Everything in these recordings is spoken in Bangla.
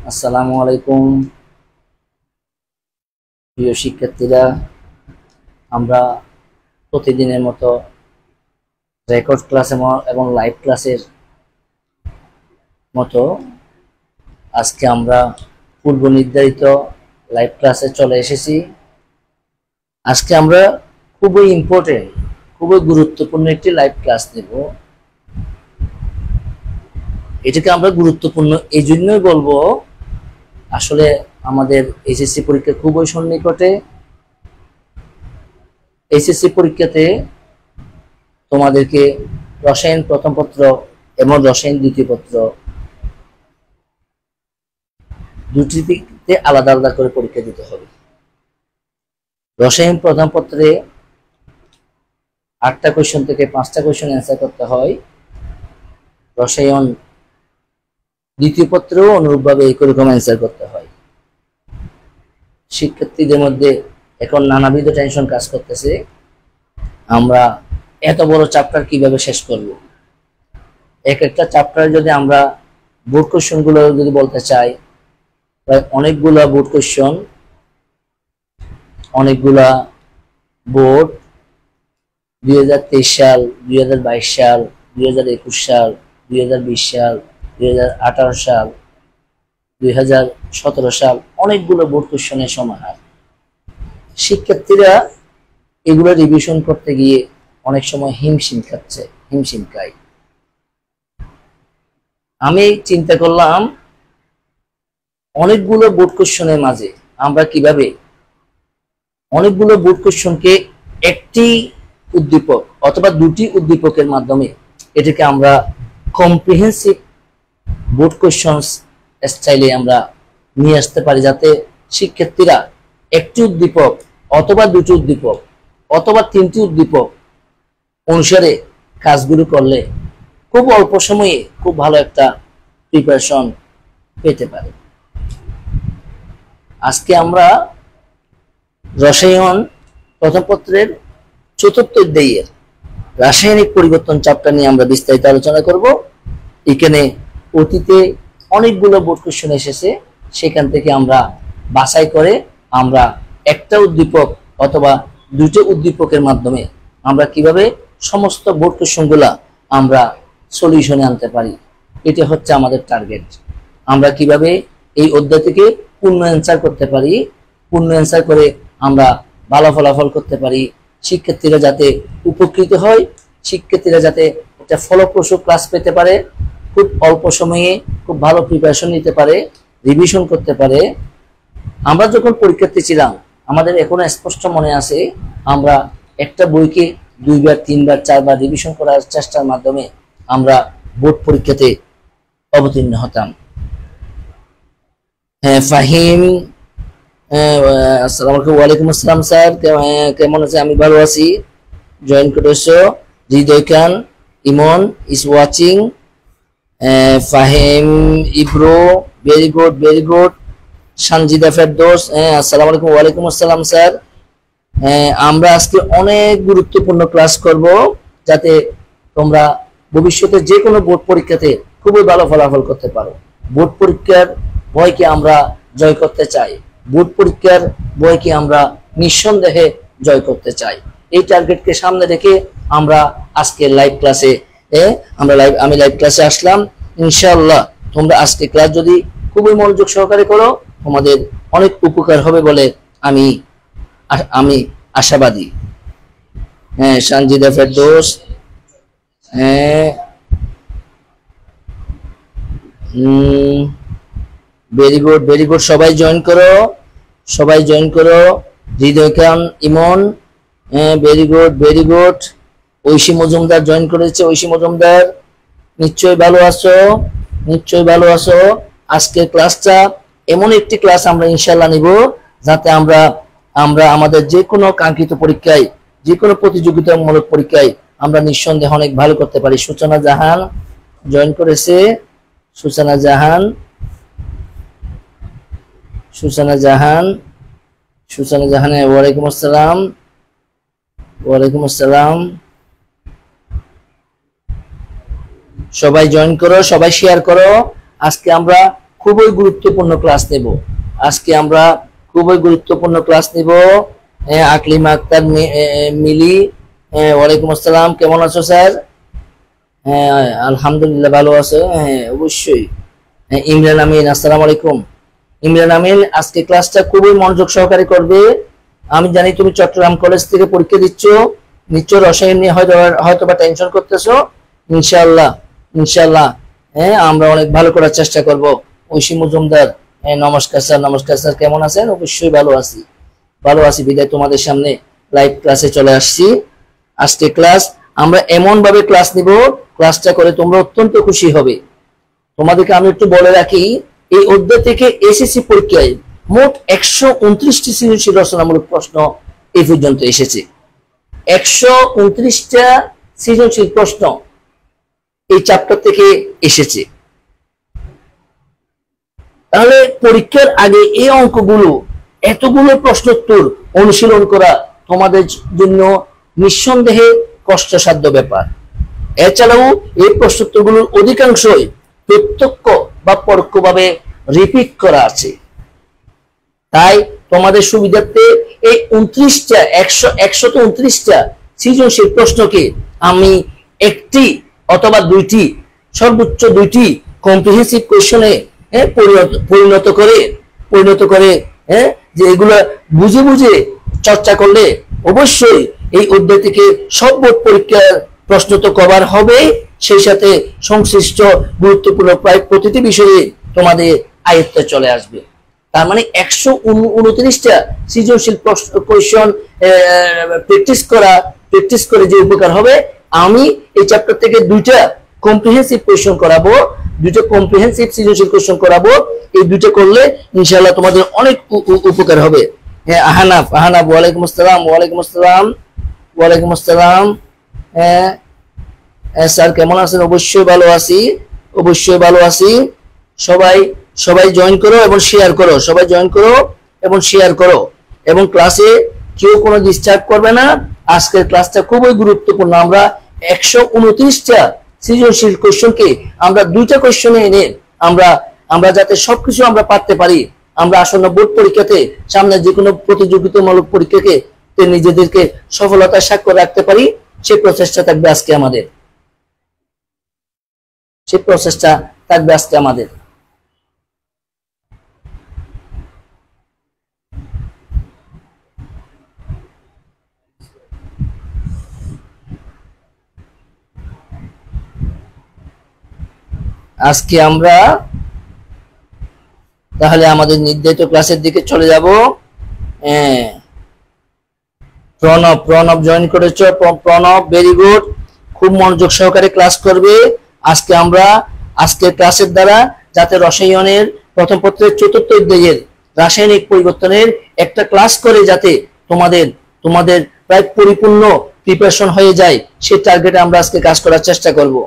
আসসালামু আলাইকুম প্রিয় শিক্ষার্থীরা, আমরা প্রতিদিনের মতো রেকর্ড ক্লাস এবং লাইভ ক্লাসের মতো আজকে আমরা পূর্ব নির্ধারিত লাইভ ক্লাসে চলে এসেছি। আজকে আমরা খুবই ইম্পর্টেন্ট, খুবই গুরুত্বপূর্ণ একটি লাইভ ক্লাস দেব। এটাকে আমরা গুরুত্বপূর্ণ এই জন্যই বলবো, আসলে আমাদের এইচএসসি পরীক্ষা খুবই সন্নিকটে। এইচএসসি পরীক্ষাতে তোমাদেরকে রসায়ন প্রথম পত্র এবং রসায়ন দ্বিতীয় পত্র দুটিতে আলাদা আলাদা করে পরীক্ষা দিতে হবে। রসায়ন প্রথম পত্রে 8টা কোয়েশ্চন থেকে 5টা কোয়েশ্চন অ্যান্সার করতে হয়। রসায়ন দ্বিতীয় পত্রেও অনুরূপভাবে এইরকম অ্যান্সার করতে হয়। শিক্ষার্থীদের মধ্যে এখন নানাবিধ টেনশন কাজ করতেছে, আমরা এত বড় চ্যাপ্টার কিভাবে শেষ করব। এক একটা চ্যাপ্টারে যদি আমরা বোর্ড কোয়েশ্চন গুলো যদি বলতে চাই, প্রায় অনেকগুলা বোর্ড কোয়েশ্চন, অনেকগুলা বোর্ড 2023 সাল, 2022 সাল, 2021 সাল, 2020 সাল, 2018 সাল, 2017 সাল, অনেকগুলো বোর্ড কোয়েশ্চনের সমাহার। শিক্ষার্থীরা এগুলো রিভিশন করতে গিয়ে অনেক সময় হিমশিম খায়। আমি চিন্তা করলাম অনেকগুলো বোর্ড কোয়েশ্চনের মাঝে আমরা কিভাবে অনেকগুলো বোর্ড কোয়েশ্চনকে একটি উদ্দীপক অথবা দুটি উদ্দীপকের মাধ্যমে এটাকে আমরা কম্প্রিহেন্সিভ বোর্ড কোয়েশ্চন স্টাইলে আমরা নিয়ে আসতে পারি, যাতে শিক্ষার্থীরা একটি উদ্দীপক অথবা দুটি উদ্দীপক অথবা 3টি উদ্দীপক অনুসারে কাজগুলো করলে খুব অল্প সময়ে খুব ভালো একটা প্রিপারেশন পেতে পারে। আজকে আমরা রসায়ন প্রথম পত্রের 4র্থ অধ্যায়ের রাসায়নিক পরিবর্তন চ্যাপ্টার নিয়ে আমরা বিস্তারিত আলোচনা করব। এখানে অতীতে অনেকগুলো বোর্ড কোয়েশ্চন এসেছে, সেখান থেকে আমরা বাছাই করে আমরা একটা উদ্দীপক অথবা দুটো উদ্দীপকের মাধ্যমে আমরা কিভাবে সমস্ত বোর্ড কোয়েশ্চনগুলা আমরা সলিউশনে আনতে পারি, এটা হচ্ছে আমাদের টার্গেট। আমরা কিভাবে এই অধ্যায় থেকে পূর্ণ অ্যান্সার করতে পারি, পূর্ণ অ্যান্সার করে আমরা ভালো ফলাফল করতে পারি, শিক্ষার্থীরা যাতে উপকৃত হয়, শিক্ষার্থীরা যাতে একটা ফলপ্রসূ ক্লাস পেতে পারে, খুব অল্প সময়ে খুব ভালো প্রিপারেশন নিতে পারে, রিভিশন করতে পারে। আমরা যখন পরীক্ষার্থী ছিলাম, আমাদের এখনো স্পষ্ট মনে আছে, আমরা একটা বইকে 2বার 3বার 4বার রিভিশন করার চেষ্টার মাধ্যমে আমরা বোর্ড পরীক্ষাতে অবতীর্ণ হতাম। হ্যাঁ, ফাহিম, আসসালামু আলাইকুম। ওয়ালাইকুম আসসালাম স্যার, কেমন আছে? আমি ভালো আছি। জয়েন করেছো হৃদয় খান, ইমন ইজ ওয়াচিং, ফাহিম ইব্রো, very good very good. Sanjida Ferdous, আসসালামু আলাইকুম। ওয়ালাইকুম আসসালাম স্যার। আমরা আজকে অনেক গুরুত্বপূর্ণ ক্লাস করব, যাতে তোমরা ভবিষ্যতে যে কোনো বোর্ড পরীক্ষাতে খুবই ভালো ফলাফল করতে পারো। বোর্ড পরীক্ষার ভয়কে আমরা জয় করতে চাই, বোর্ড পরীক্ষার ভয়কে আমরা নিঃসন্দেহে জয় করতে চাই। এই টার্গেটকে সামনে রেখে আমরা আজকে লাইভ ক্লাসে আমি লাইভ ক্লাসে আসলাম। ইনশাআল্লাহ তোমরা আজকে ক্লাস যদি খুবই মনোযোগ সহকারে করো, তোমাদের অনেক উপকার হবে বলে আমি আশাবাদী। হ্যাঁ, Sanjida Ferdous, very good very good. সবাই জয়েন করো, সবাই জয়েন করো। Hridoy Khan, Emon, very good very good. Oishi Majumder join করেছে। ঐশী মজুমদার, নিশ্চয়ই ভালো আছো, নিশ্চয়ই ভালো আছো। আজকের ক্লাসটা এমন একটি ক্লাস আমরা ইনশাআল্লাহ নিব, যাতে আমরা আমাদের যে কোনো কাঙ্ক্ষিত পরীক্ষায়, যে কোনো প্রতিযোগিতামূলক পরীক্ষায় আমরা নিঃসন্দেহে অনেক ভালো করতে পারি। সূচনা জাহান জয়েন করেছে। সূচনা জাহান, সূচনা জাহান, সূচনা জাহান, ওয়ালাইকুম আসসালাম, ওয়ালাইকুম আসসালাম। সবাই জয়েন করো, সবাই শেয়ার করো। আজকে আমরা খুবই গুরুত্বপূর্ণ ক্লাস নেব। আজকে আমরা খুবই গুরুত্বপূর্ণ ক্লাস নেব। আকলিমা আক্তার মিলি, ওয়ালাইকুম আসসালাম, কেমন আছো স্যার? হ্যাঁ আলহামদুলিল্লাহ ভালো আছে। হ্যাঁ অবশ্যই। ইমরান আমিন, আসসালামু আলাইকুম। ইমরান আমিন আজকে ক্লাসটা খুবই মনোযোগ সহকারে করবে। আমি জানি তুমি চট্টগ্রাম কলেজ থেকে পরীক্ষা দিচ্ছ, নিশ্চয় রসায়ন নিয়ে হয়তো বা টেনশন করতেছো। ইনশাআল্লাহ ইনশাআল্লাহ আমরা অনেক ভালো করার চেষ্টা করব। ঐশী মজুমদার, নমস্কার স্যার। নমস্কার স্যার, কেমন আছেন? অবশ্যই ভালো আছি, ভালো আছি বিদায় তোমাদের সামনে লাইভ ক্লাসে চলে আসছি। আজকে ক্লাস আমরা এমন ভাবে ক্লাস নিব, ক্লাসটা করে তোমরা অত্যন্ত খুশি হবে। তোমাদেরকে আমি একটু বলে রাখি, এই অধ্যায় থেকে এসএসসি পরীক্ষায় মোট 129টি সৃজনশীল রচনামূলক প্রশ্ন এই পর্যন্ত এসেছে। 129টা সৃজনশীল প্রশ্ন এই চ্যাপ্টার থেকে এসেছে। তাহলে পরীক্ষার আগে এই অঙ্কগুলো, এতগুলো প্রশ্নোত্তর অনুশীলন করা তোমাদের জন্য নিঃসন্দেহে কষ্টসাধ্য ব্যাপার। এছাড়াও এই প্রশ্নোত্তরগুলোর অধিকাংশই প্রত্যক্ষ বা পরোক্ষভাবে রিপিট করা আছে। তাই তোমাদের সুবিধার্থে এই 129টা সৃজনশীল প্রশ্নকে আমি একটি অথবা দুইটি, সর্বোচ্চ দুইটি কম্প্রিহেন্সিভ কোয়েশনে পরিণত করে যে এগুলো বুঝে বুঝে চর্চা করলে অবশ্যই এই অধ্যায় থেকে সব বোর্ড পরীক্ষার প্রশ্ন তো কভার হবে, সেই সাথে সংশ্লিষ্ট গুরুত্বপূর্ণ প্রায় প্রতিটি বিষয়ে তোমাদের আয়ত্তে চলে আসবে। তার মানে 129টা সৃজনশীল কোয়েশন প্র্যাকটিস করে যে উপকার হবে, আমি এই চ্যাপ্টার থেকে দুইটা কম্প্রিহেন্সিভ কোয়েশন করাবো, দুইটা কম্প্রিহেন্সিভ সৃজনশীল কোয়েশন করাবো। এই দুইটা করলে ইনশাআল্লাহ তোমাদের অনেক উপকার হবে। হ্যাঁ আহনাফ, ওয়ালাইকুম আসসালাম। ওয়ালাইকুম আসসালাম, ওয়ালাইকুম আসসালাম। হ্যাঁ স্যার কেমন আছেন? অবশ্যই ভালো আছি, অবশ্যই ভালো আছি। সবাই জয়েন করো এবং শেয়ার করো, সবাই জয়েন করো এবং শেয়ার করো, এবং ক্লাসে কেউ কোনো ডিস্টার্ব করবে না। আজকের ক্লাসটা খুবই গুরুত্বপূর্ণ। আমরা 129টা সৃজনশীল কোয়েশ্চনকে আমরা দুইটা কোয়েশ্চনে এনে আমরা যাতে সবকিছু আমরা পারতে পারি, আমরা আসন্ন বোর্ড পরীক্ষাতে, সামনে যে কোনো প্রতিযোগিতামূলক পরীক্ষাকে নিজেদেরকে সফলতার স্বাক্ষর রাখতে পারি, সেই প্রচেষ্টা থাকবে আজকে আমাদের, সেই প্রচেষ্টা থাকবে আজকে আমাদের। আজকে আমরা তাহলে আমাদের নির্ধারিত ক্লাসের দিকে চলে যাব। প্রণব জয়েন করেছো, প্রণব ভেরি গুড, খুব মনোযোগ সহকারে ক্লাস করবে। আজকের ক্লাসের দ্বারা যাতে রসায়নের প্রথম পত্রের 4র্থ অধ্যায়ের রাসায়নিক পরিবর্তনের একটা ক্লাস করে যাতে তোমাদের প্রায় পরিপূর্ণ প্রিপারেশন হয়ে যায়, সেই টার্গেটে আমরা আজকে কাজ করার চেষ্টা করব।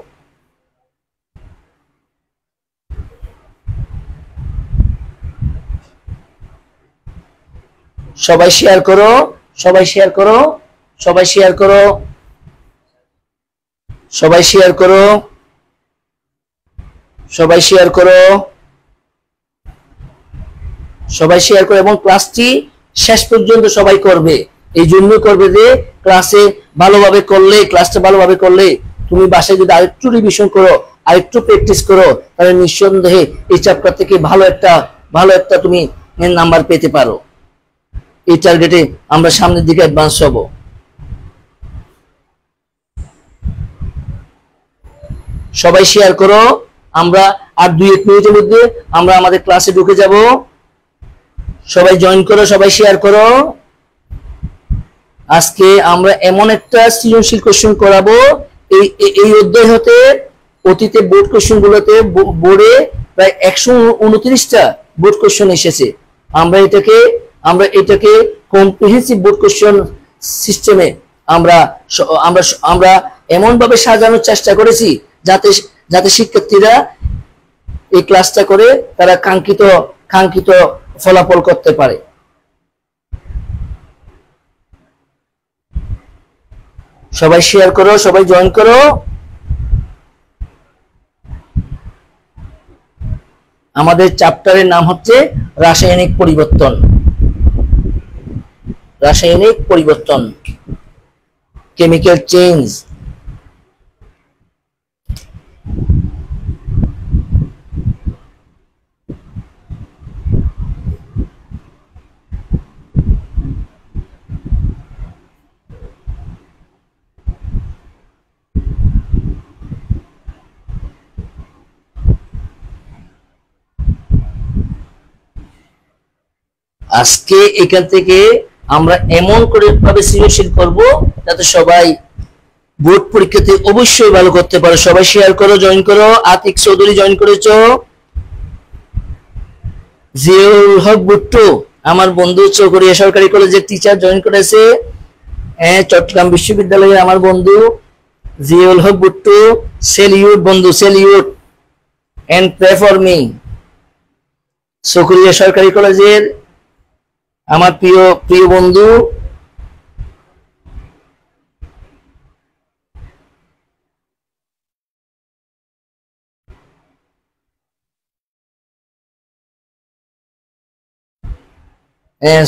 সবাই শেয়ার করো, সবাই শেয়ার করো, সবাই শেয়ার করো, সবাই শেয়ার করো, সবাই শেয়ার করো, সবাই শেয়ার করো, এবং ক্লাসটি শেষ পর্যন্ত সবাই করবে। এই জন্য করবে যে ক্লাসটা ভালোভাবে করলে তুমি বাসায় যদি আরেকটু রিভিশন করো, আরেকটু প্র্যাকটিস করো, তাহলে নিঃসন্দেহে এই চ্যাপ্টার থেকে ভালো একটা তুমি নাম্বার পেতে পারো। এই টার্গেটে আমরা সামনের দিকে অ্যাডভান্স হব। সবাই শেয়ার করো। আমরা আর 2-1 মিনিটের মধ্যে আমরা আমাদের ক্লাসে ঢুকে যাব। সবাই জয়েন করো, সবাই শেয়ার করো। আজকে আমরা এমন একটা সৃজনশীল কোশ্চেন করাবো, এই অধ্যায় হতে অতীতে বোর্ড কোশ্চেন গুলোতে বোর্ডে প্রায় 129টা বোর্ড কোশ্চেন এসেছে। আমরা এটাকে কম্প্রিহেন্সিভ বোর্ড কোশ্চেন সিস্টেমে আমরা এমন ভাবে সাজানোর চেষ্টা করেছি যাতে শিক্ষার্থীরা এই ক্লাসটা করে তারা কাঙ্ক্ষিত ফলাফল করতে পারে। সবাই শেয়ার করো, সবাই জয়েন করো। আমাদের চ্যাপ্টারের নাম হচ্ছে রাসায়নিক পরিবর্তন। রাসায়নিক পরিবর্তন, কেমিক্যাল চেঞ্জ। আজকে এখান থেকে আমরা এমন করে ভাবে সৃজনশীল করব যাতে সবাই বোর্ড পরীক্ষাতে অবশ্যই ভালো করতে পারো। সবাই শেয়ার করো, জয়েন করো। আতিক চৌধুরী জয়েন করেছো, জিয়াউল হক ভুট্টো আমার বন্ধু চৌকরিয়া সরকারি কলেজের টিচার জয়েন করেছে। চট্টগ্রাম বিশ্ববিদ্যালয়ের আমার বন্ধু জিয়াউল হক ভুট্টো, সেলিউট বন্ধু, salute and pray for me. Chakaria সরকারি কলেজের আমার প্রিয় প্রিয় বন্ধু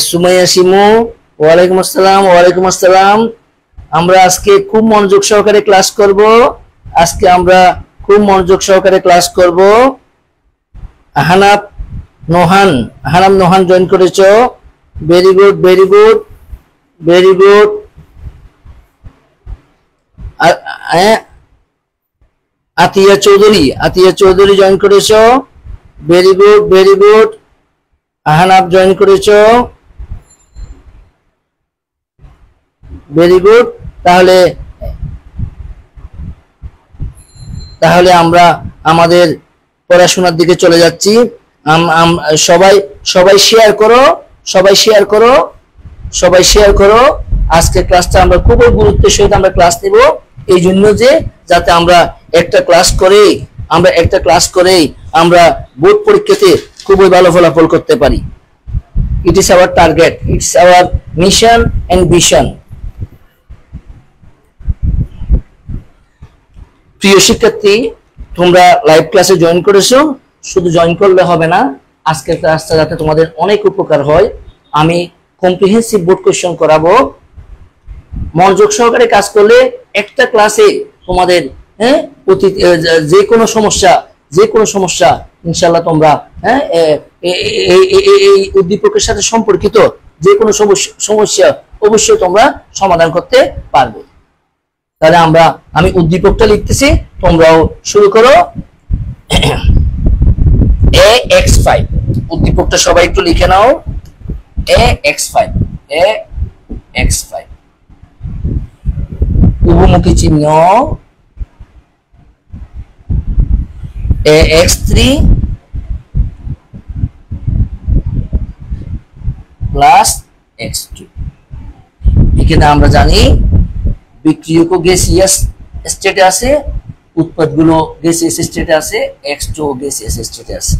সুমাইয়া শিমু, ওয়ালাইকুম আসসালাম। ওয়ালাইকুম আসসালাম। আমরা আজকে খুব মনোযোগ সহকারে ক্লাস করব। আজকে আমরা খুব মনোযোগ সহকারে ক্লাস করব। আহনাব নোহান জয়েন করেছো, very good, very good, very good. Atia Chowdhury join করেছো, very good, very good. Ahnab join করেছো, ভেরি গুড। তাহলে আমরা আমাদের পড়াশোনার দিকে চলে যাচ্ছি। সবাই শেয়ার করো, সবাই শেয়ার করো, সবাই শেয়ার করো। আজকে ক্লাসটা আমরা খুবই গুরুত্বের সহিত আমরা ক্লাস নেব, এই জন্য যে যাতে আমরা একটা ক্লাস করেই আমরা বোর্ড পরীক্ষাতে খুবই ভালো ফলাফল করতে পারি। It is our target, it's our mission and vision. প্রিয় শিক্ষার্থী, তোমরা লাইভ ক্লাসে জয়েন করেছো, শুধু জয়েন করলে হবে না, আজকের ক্লাসটা যাতে তোমাদের অনেক উপকার হয়, আমি কম্প্রিহেন্সিভ বোর্ড কোশ্চেন করাবো। মনোযোগ সহকারে কাজ করলে একটা ক্লাসে তোমাদের যে কোনো সমস্যা ইনশাআল্লাহ তোমরা এই উদ্দীপকের সাথে সম্পর্কিত যে কোনো সমস্যা অবশ্যই তোমরা সমাধান করতে পারবে। তাহলে আমি উদ্দীপকটা লিখতেছি, তোমরাও শুরু করো। ax5, উদ্দীপকটা সবাই একটু লিখে নাও। ax5 উভমুখী চিহ্ন, ax3 প্লাস x2। এখানে আমরা জানি বিক্রিয়ক গ্যাসিয়াস স্টেটে আছে, উৎপাদগুলো গ্যাসিয়াস স্টেটে আছে, x2 গ্যাসিয়াস স্টেটে আছে।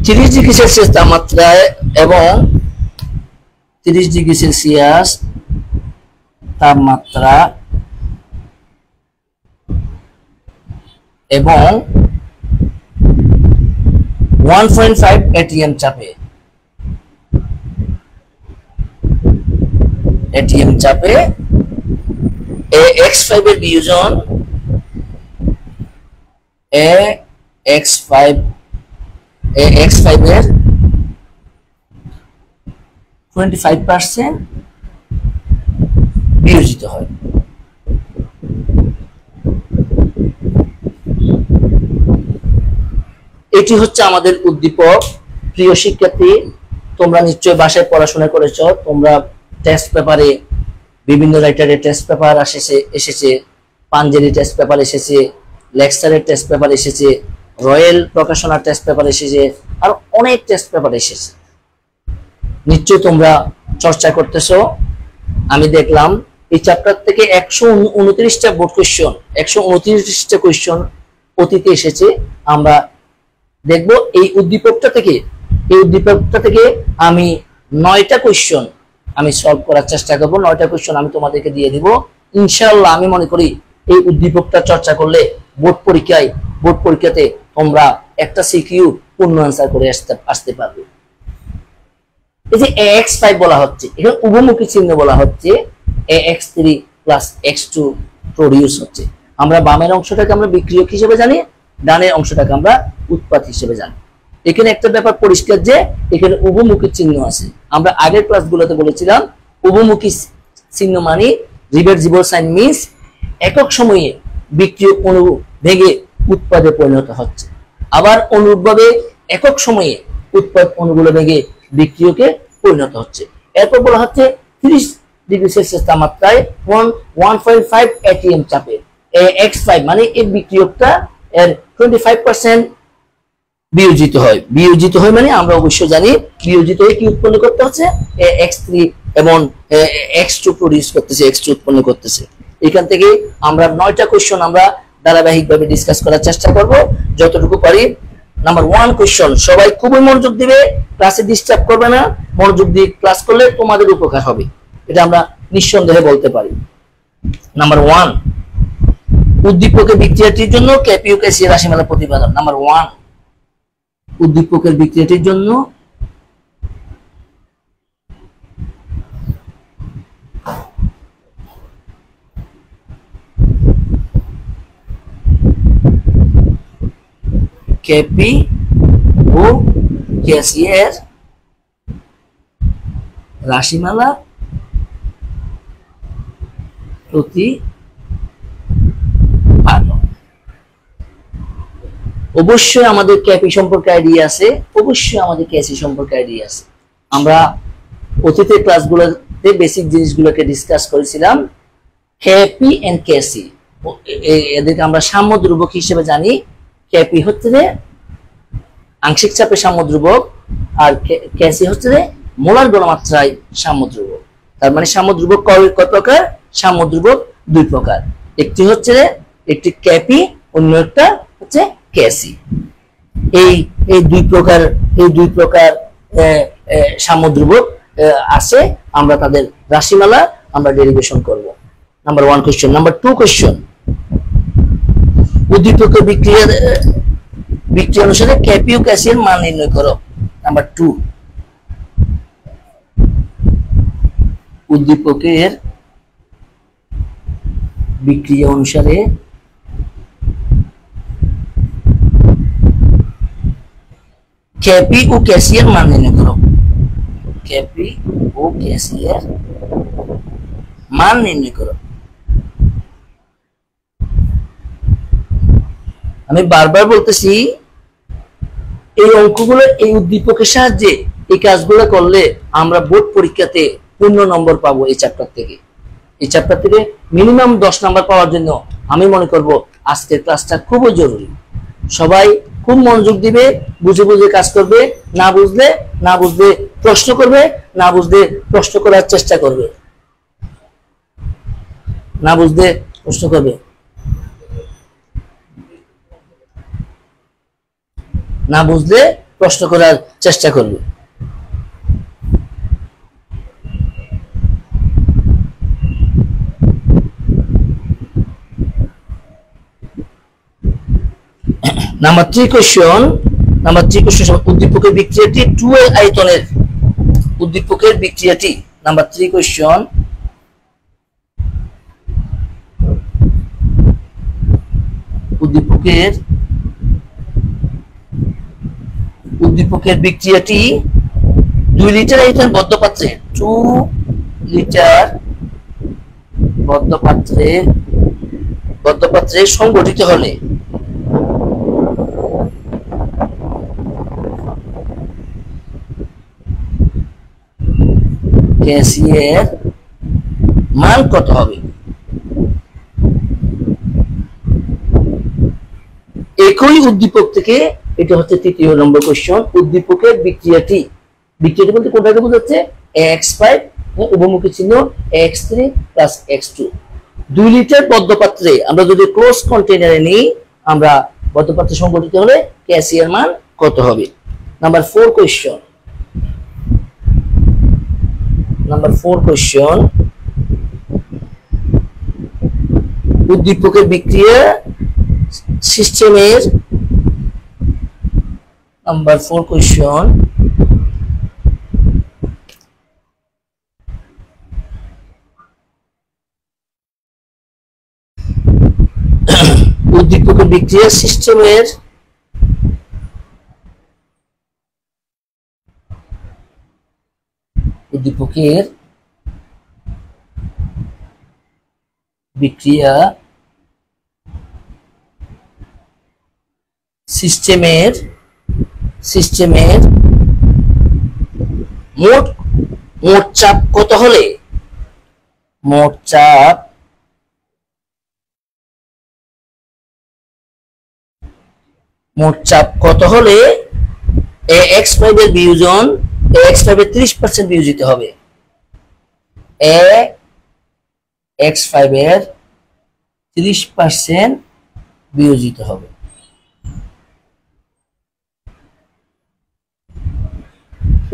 30 ডিগ্রি সেলসিয়াস তাপমাত্রায় এবং 30 ডিগ্রি সেলসিয়াস তাপমাত্রা এবং 1.5 atm চাপে ax5 এর বিয়োজন ax5 এর 25% বিয়োজিত হয়। এটি হচ্ছে আমাদের উদ্দীপক। প্রিয় শিক্ষার্থী, তোমরা নিশ্চয়ই বাসায় পড়াশোনা করেছো। তোমরা টেস্ট পেপারে বিভিন্ন রাইটারের টেস্ট পেপার এসেছে, পাঞ্জেরি টেস্ট পেপার এসেছে, লেকচারের টেস্ট পেপার এসেছে, রয়্যাল প্রকাশনার টেস্ট পেপার এসেছে, আর অনেক টেস্ট পেপার এসেছে। নিশ্চয়ই তোমরা চর্চা করতেছো। আমি দেখলাম এই চ্যাপ্টার থেকে 129টা বোর্ড কোশ্চেন, 129টা কোশ্চেন অতীতে এসেছে। আমরা দেখব এই উদ্দীপকটা থেকে আমি 9টা কোশ্চেন আমি সলভ করার চেষ্টা করব। 9টা কোশ্চেন আমি তোমাদেরকে দিয়ে দিব ইনশাআল্লাহ। আমি মনে করি এই উদ্দীপকটা চর্চা করলে বোর্ড পরীক্ষাতে তোমরা একটা সিকিউ পূর্ণ আনসার করে আসতে পারবে। এই যে ax5 বলা হচ্ছে, এখানে উভমুখী চিহ্ন বলা হচ্ছে, ax3 প্লাস x2 প্রডিউস হচ্ছে। আমরা বামের অংশটাকে আমরা বিক্রিয়ক হিসেবে জানি, ডানের অংশটাকে আমরা উৎপাদ হিসেবে জানি। এখানে একটা ব্যাপার পরিষ্কার যে এখানে উভমুখী চিহ্ন আছে। আমরা আগের ক্লাসগুলোতে বলেছিলাম উভমুখী চিহ্ন মানে রিভার্সিবল সাইন মিন্স একক সময়ে বিক্রিয়ক অণু ভেঙে উৎপাদে পরিণত হচ্ছে, আবার অনুরূপভাবে একক সময়ে উৎপাদ অণুগুলো ভেঙে বিক্রিয়কে পরিণত হচ্ছে। এরপর বলা হচ্ছে 30 ডিগ্রি সেলসিয়াস তাপমাত্রায় 1.5 atm চাপে x5 মানে এই বিক্রিয়কটা এর 25% বিয়োজিত হয় মানে আমরা অবশ্যই জানি বিয়োজিত হয়ে কি উৎপন্ন করতে হচ্ছে, x3 এবং x2 প্রডিউস করতেছে, x2 উৎপন্ন করতেছে। এখান থেকে আমরা 9টা কোশ্চেন আমরা ধারাবাহিকভাবে ডিসকাস করার চেষ্টা করব যতটুকু পারি। নাম্বার 1 কোশ্চেন, সবাই খুবই মনোযোগ দিবে, ক্লাসে ডিস্টার্ব করবে না, মনোযোগ দিয়ে ক্লাস করলে তোমাদের উপকার হবে, এটা আমরা নিঃসন্দেহে বলতে পারি। নাম্বার 1, উদ্দীপকের বিক্রিয়াটির জন্য ক্যাপিও ক্যাসিয়ার রাশিমালা প্রতিপাদন। নাম্বার 1, উদ্দীপকের বিক্রিয়াটির জন্য ক্যাপি ও ক্যাসিয়ার রাশিমালা প্রতিপাদন। অবশ্যই আমাদের ক্যাপি সম্পর্কে আইডিয়া আছে, অবশ্যই আমাদের ক্যাসি সম্পর্কে আইডিয়া আছে। আমরা অতীতের ক্লাসগুলোতে বেসিক জিনিসগুলোকে ডিসকাস করেছিলাম। ক্যাপি এন্ড ক্যাসি এদেরকে আমরা সাম্য ধ্রুবক হিসেবে জানি। ক্যাপি হচ্ছে যে আংশিক চাপে সাম্য ধ্রুবক, আর ক্যাসি হচ্ছে যে মোলার গণমাত্রায় সাম্য ধ্রুবক। তার মানে সাম্য ধ্রুবক কয় প্রকার? সাম্য ধ্রুবক 2 প্রকার, একটি হচ্ছে একটি ক্যাপি, অন্য একটা হচ্ছে ক্যাসি। এই দুই প্রকার সাম্য ধ্রুবক আছে, আমরা তাদের রাশিমালা আমরা ডেরিভেশন করব। Number 1 question. নাম্বার 2 কোশ্চেন, উদ্দীপকের বিক্রিয়া অনুসারে ক্যাপি ও ক্যাসির মান নির্ণয় করো। নাম্বার 2, উদ্দীপকের বিক্রিয়া অনুসারে ক্যাপি ও ক্যাসিয়ার মান নির্ণয় করো। ক্যাপি ও ক্যাসিয়ার মান নির্ণয় করো। আমি বারবার বলতেছি এই অঙ্কগুলো এই উদ্দীপকের সাহায্যে এই কাজগুলো করলে আমরা বোর্ড পরীক্ষাতে পূর্ণ নম্বর পাবো। এই চ্যাপ্টার থেকে মিনিমাম 10 নম্বর পাওয়ার জন্য আমি মনে করব আজকের ক্লাসটা খুবই জরুরি। সবাই খুব মনোযোগ দিবে, বুঝে বুঝে কাজ করবে, না বুঝলে প্রশ্ন করবে, না বুঝলে প্রশ্ন করার চেষ্টা করবে, না বুঝলে প্রশ্ন করবে, না বুঝলে প্রশ্ন করার চেষ্টা করবে। Number 3 question. উদ্দীপকের বিক্রিয়াটি 2a আয়তনের উদ্দীপকের বিক্রিয়াটি। নাম্বার 3 কোশ্চেন, উদ্দীপকের বিক্রিয়াটি 2 লিটার আয়তন বদ্ধপাত্রে 2 লিটার বদ্ধপাত্রে সংগঠিত হলে ক্যাসিয়ার মান কত হবে? একই উদ্দীপক থেকে এটা হচ্ছে 3য় নম্বর কোশ্চেন। উদ্দীপকের বিক্রিয়াটি বলতে কোনটাকে বোঝাচ্ছে? x5 উভমুখী চিহ্ন x3 প্লাস x2। 2 লিটার বদ্ধপাত্রে আমরা যদি ক্লোজ কন্টেইনারে নিই, আমরা বদ্ধপাত্রে সংগঠিত হলে ক্যাসিয়ার মান কত হবে? Number 4 question. উদ্দীপকের বিক্রিয়া সিস্টেমের নাম্বার 4 কোয়েশ্চন, উদ্দীপকের বিক্রিয়া সিস্টেমের উদ্দীপকের বিক্রিয়া সিস্টেমের মোট চাপ কত হলে মোট চাপ কত হলে ax5 এর বিয়োজন ax5 এর 30% বিয়োজিত হবে। ax5 এর 30% বিয়োজিত হবে।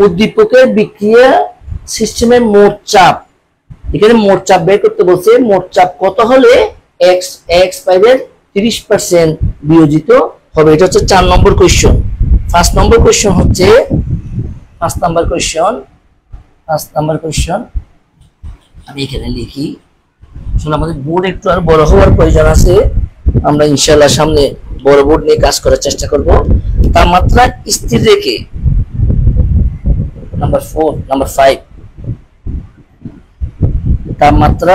উদ্দীপকের বিক্রিয়া সিস্টেমের মোট চাপ, এখানে মোট চাপ বের করতে বলছে, মোট চাপ কত হলে ax5 এর 30% বিয়োজিত হবে। এটা হচ্ছে 4 নম্বর কোয়েশ্চন। 5 নম্বর কোয়েশ্চন হচ্ছে 5 নাম্বার কোয়েশ্চন আমি এখানে লিখি। আসলে আমাদের বোর্ড একটু আর বড় হওয়ার প্রয়োজন আছে, আমরা ইনশাআল্লাহ সামনে বড় বোর্ড নিয়ে কাজ করার চেষ্টা করব। তাপমাত্রা স্থির রেখে নাম্বার 5 তাপমাত্রা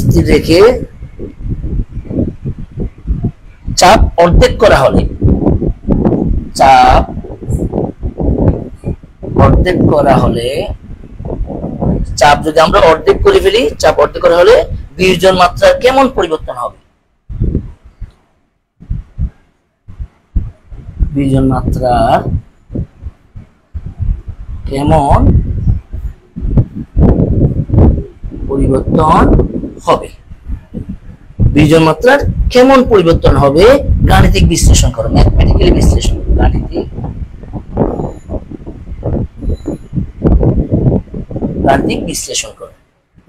স্থির রেখে চাপ অর্ধেক করা হলে চাপ যদি আমরা অর্ধেক করে ফেলি, চাপ অর্ধেক করা হলে বিয়োজন মাত্রার কেমন পরিবর্তন হবে? বিয়োজন মাত্রার কেমন পরিবর্তন হবে? বিয়োজন মাত্রার কেমন পরিবর্তন হবে? গাণিতিক বিশ্লেষণ করো, ম্যাথমেটিক্যালি বিশ্লেষণ, গাণিতিক বিশ্লেষণ করো,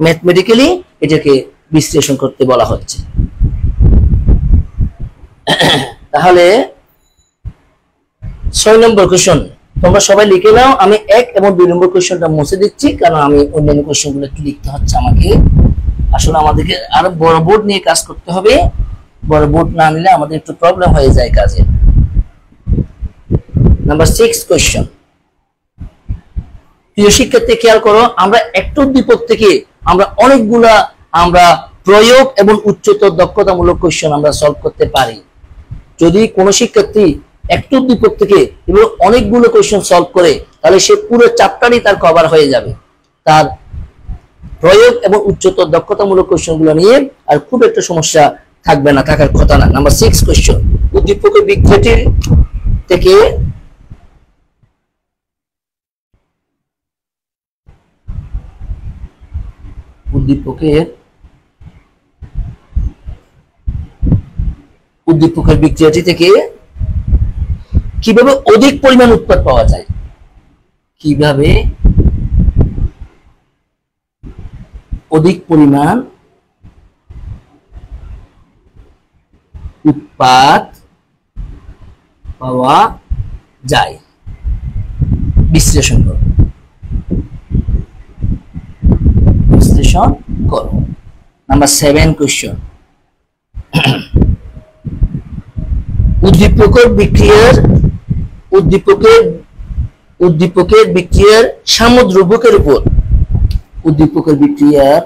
ম্যাথমেটিক্যালি এটাকে বিশ্লেষণ করতে বলা হচ্ছে। তাহলে 6 নম্বর কোশ্চেন তোমরা সবাই লিখে নাও। আমি 1 এবং 2 নম্বর কোশ্চেনটা মুছে দিচ্ছি, কারণ আমি অন্যান্য কোশ্চেনগুলো একটু লিখতে হচ্ছে আমাকে। আসলে আমাদেরকে আরো বড় বোর্ড নিয়ে কাজ করতে হবে, বড় বোর্ড না নিলে আমাদের একটু প্রবলেম হয়ে যায় কাজে। Number 6 question. প্রিয় শিক্ষার্থী খেয়াল করো, আমরা একটা উদ্দীপক থেকে আমরা অনেকগুলা প্রয়োগ এবং উচ্চতর দক্ষতামূলক কোশ্চেন আমরা সলভ করতে পারি। যদি কোনো শিক্ষার্থী একটা উদ্দীপক থেকে এবং অনেকগুলো কোশ্চেন সলভ করে, তাহলে সে পুরো চ্যাপ্টারই তার কভার হয়ে যাবে। তার প্রয়োগ এবং উচ্চতর দক্ষতামূলক কোশ্চেনগুলো নিয়ে আর খুব একটা সমস্যা থাকবে না, থাকার কথা না। Number 6 question. উদ্দীপকের বিক্রিয়াটি থেকে উদ্দীপকের বিক্রিয়াটি থেকে কিভাবে অধিক পরিমাণ উৎপাদ পাওয়া যায়? কিভাবে অধিক পরিমাণ উৎপাদ পাওয়া যায় বিশ্লেষণ করো। Number 7 question. উদ্দীপকের বিক্রিয়ার সামদ্রব্যকের উপর উদ্দীপকের বিক্রিয়ার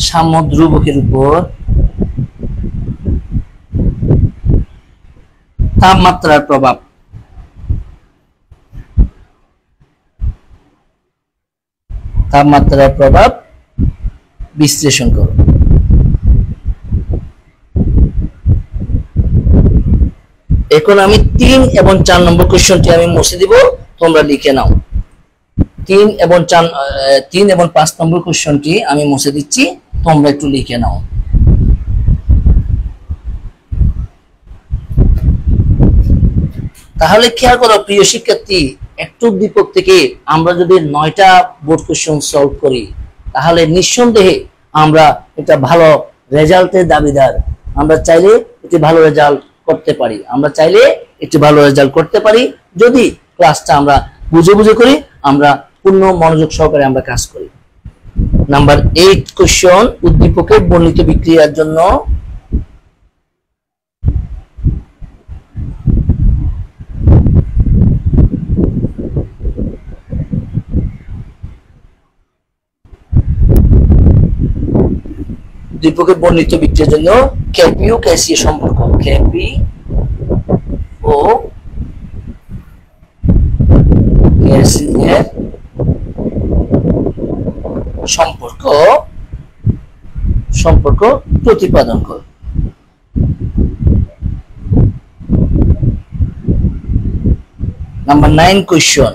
সামদ্রব্যকের উপর তাপমাত্রার প্রভাব বিশ্লেষণ করো। এখন আমি 3 এবং 4 নম্বর কোশ্চেনটি আমি মুছে দিব, তোমরা লিখে নাও। 3 এবং 5 নম্বর কোশ্চেনটি আমি মুছে দিচ্ছি। তোমরা একটু লিখে নাও। তাহলে খেয়াল করো প্রিয় শিক্ষার্থী, একটু উদ্দীপক থেকে আমরা যদি 9টা বোর্ড কোশ্চেন সলভ করি তাহলে নিঃসন্দেহে আমরা একটা ভালো রেজাল্টের দাবিদার। আমরা চাইলে একটি ভালো রেজাল্ট করতে পারি, যদি ক্লাসটা আমরা বুঝে বুঝে করি, আমরা পূর্ণ মনোযোগ সহকারে আমরা কাজ করি। নাম্বার 8 কোশ্চেন, উদ্দীপকের বর্ণিত বিক্রিয়ার জন্য উদ্দীপকের বর্ণিত বিক্রিয়ার জন্য ক্যাপি ও ক্যাসির সম্পর্ক। ক্যাপি ও ক্যাসির সম্পর্ক প্রতিপাদন কর। নাম্বার 9 কোশ্চেন,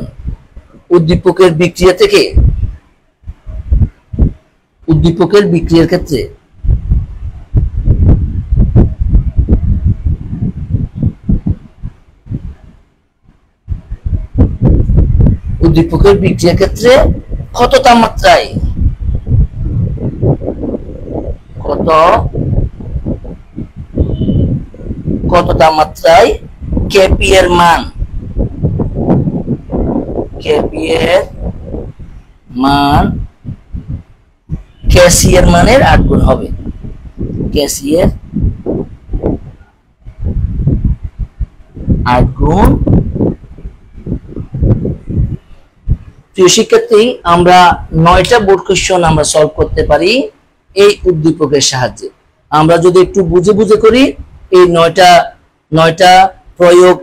উদ্দীপকের বিক্রিয়ার ক্ষেত্রে কত তাপমাত্রায় কেপি এর মান ক্যাসি এর মানের 8 গুণ হবে। ক্যাসি এর 8 গুণ। প্রিয় শিক্ষার্থী, আমরা 9টা বোর্ড কোশ্চেন আমরা সলভ করতে পারি এই উদ্দীপকের সাহায্যে। আমরা যদি একটু বুঝে বুঝে করি, এই 9টা প্রয়োগ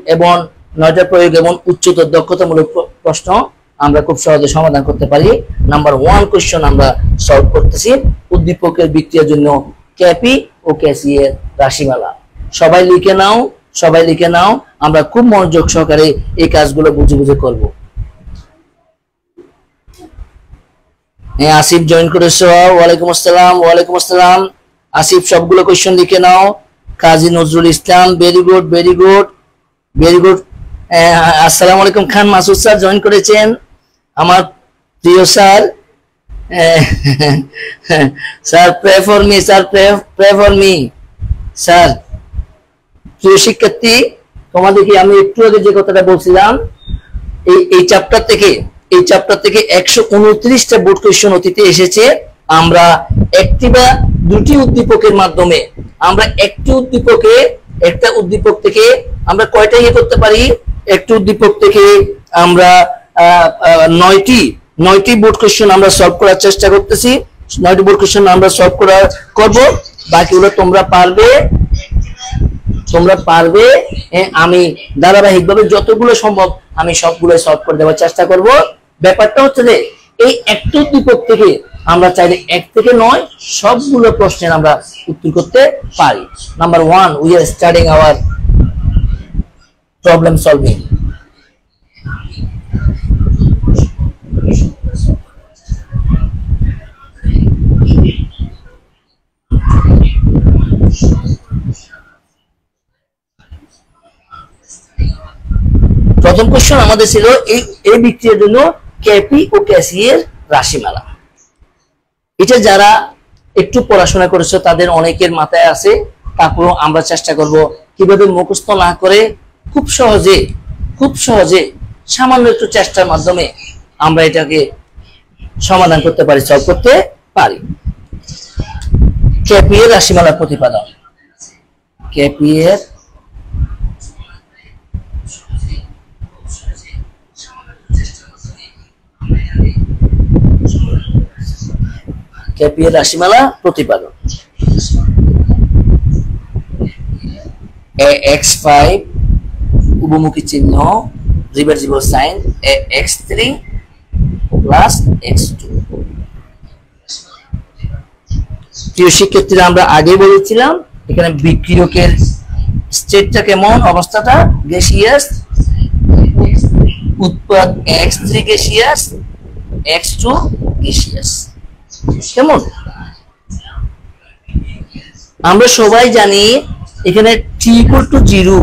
এবং উচ্চতর দক্ষতামূলক প্রশ্ন আমরা খুব সহজে সমাধান করতে পারি। নাম্বার 1 কোশ্চেন আমরা সলভ করতেছি, উদ্দীপকের বিক্রিয়ার জন্য ক্যাপি ও ক্যাসি এর রাশিমালা। সবাই লিখে নাও, আমরা খুব মনোযোগ সহকারে এই কাজগুলো বুঝে বুঝে করব। আসিফ জয়েন করেছো, ওয়ালাইকুম আসসালাম। আসিফ সবগুলো কোশ্চেন লিখে নাও। Kazi Nazrul Islam, very good. আসসালামু আলাইকুম। খান মাসুদ স্যার জয়েন করেছেন, আমার প্রিয় স্যার। Sir pray for me sir. প্রিয় শিক্ষার্থী, তোমাদেরকে আমি একটু আগে যে কথাটা বলছিলাম, এই চ্যাপ্টার থেকে 129টা বোর্ড কোশ্চেন অতীতে এসেছে। আমরা একটি বা দুটি উদ্দীপকের মাধ্যমে আমরা একটা উদ্দীপক থেকে আমরা কয়টা করতে পারি? একটা উদ্দীপক থেকে আমরা 9টি বোর্ড কোশ্চেন আমরা সলভ করার চেষ্টা করতেছি। 9টি বোর্ড কোশ্চেন আমরা সলভ করব, বাকিগুলো তোমরা পারবে। আমি ধারাবাহিকভাবে যতগুলো সম্ভব আমি সবগুলো সলভ করে দেওয়ার চেষ্টা করব। ব্যাপারটা হচ্ছে যে এই একটা উদ্দীপক থেকে আমরা চাইলে 1 থেকে 9 সবগুলো প্রশ্নের আমরা উত্তর করতে পারি। Number 1, we are starting hour problem solving. প্রথম কোশ্চেন আমাদের ছিল এই বিক্রিয়ার জন্য ক্যাপি ও ক্যাসি এর রাশিমালা। এটা যারা একটু পড়াশোনা করেছে তাদের অনেকের মাথায় আছে, তারপরও আমরা চেষ্টা করব কিভাবে মুখস্থ না করে খুব সহজে সামান্য একটু চেষ্টার মাধ্যমে আমরা এটাকে সমাধান করতে পারি, সলভ করতে পারি। ক্যাপি এর রাশিমালা প্রতিপাদন। ক্যাপি এর রাশিমালা প্রতিপাদন। x5 উভমুখী চিহ্ন, reversible sign, x3 plus x2। প্রিয় শিক্ষার্থীরা, আমরা আগে বলেছিলাম এখানে বিক্রিয়কের স্টেটটা কেমন, অবস্থাটা গ্যাসিয়াস, উৎপাদ x3 গ্যাসিয়াস, x2 গ্যাসিয়াস। কেমন? আমরা সবাই জানি এখানে t equal to 0,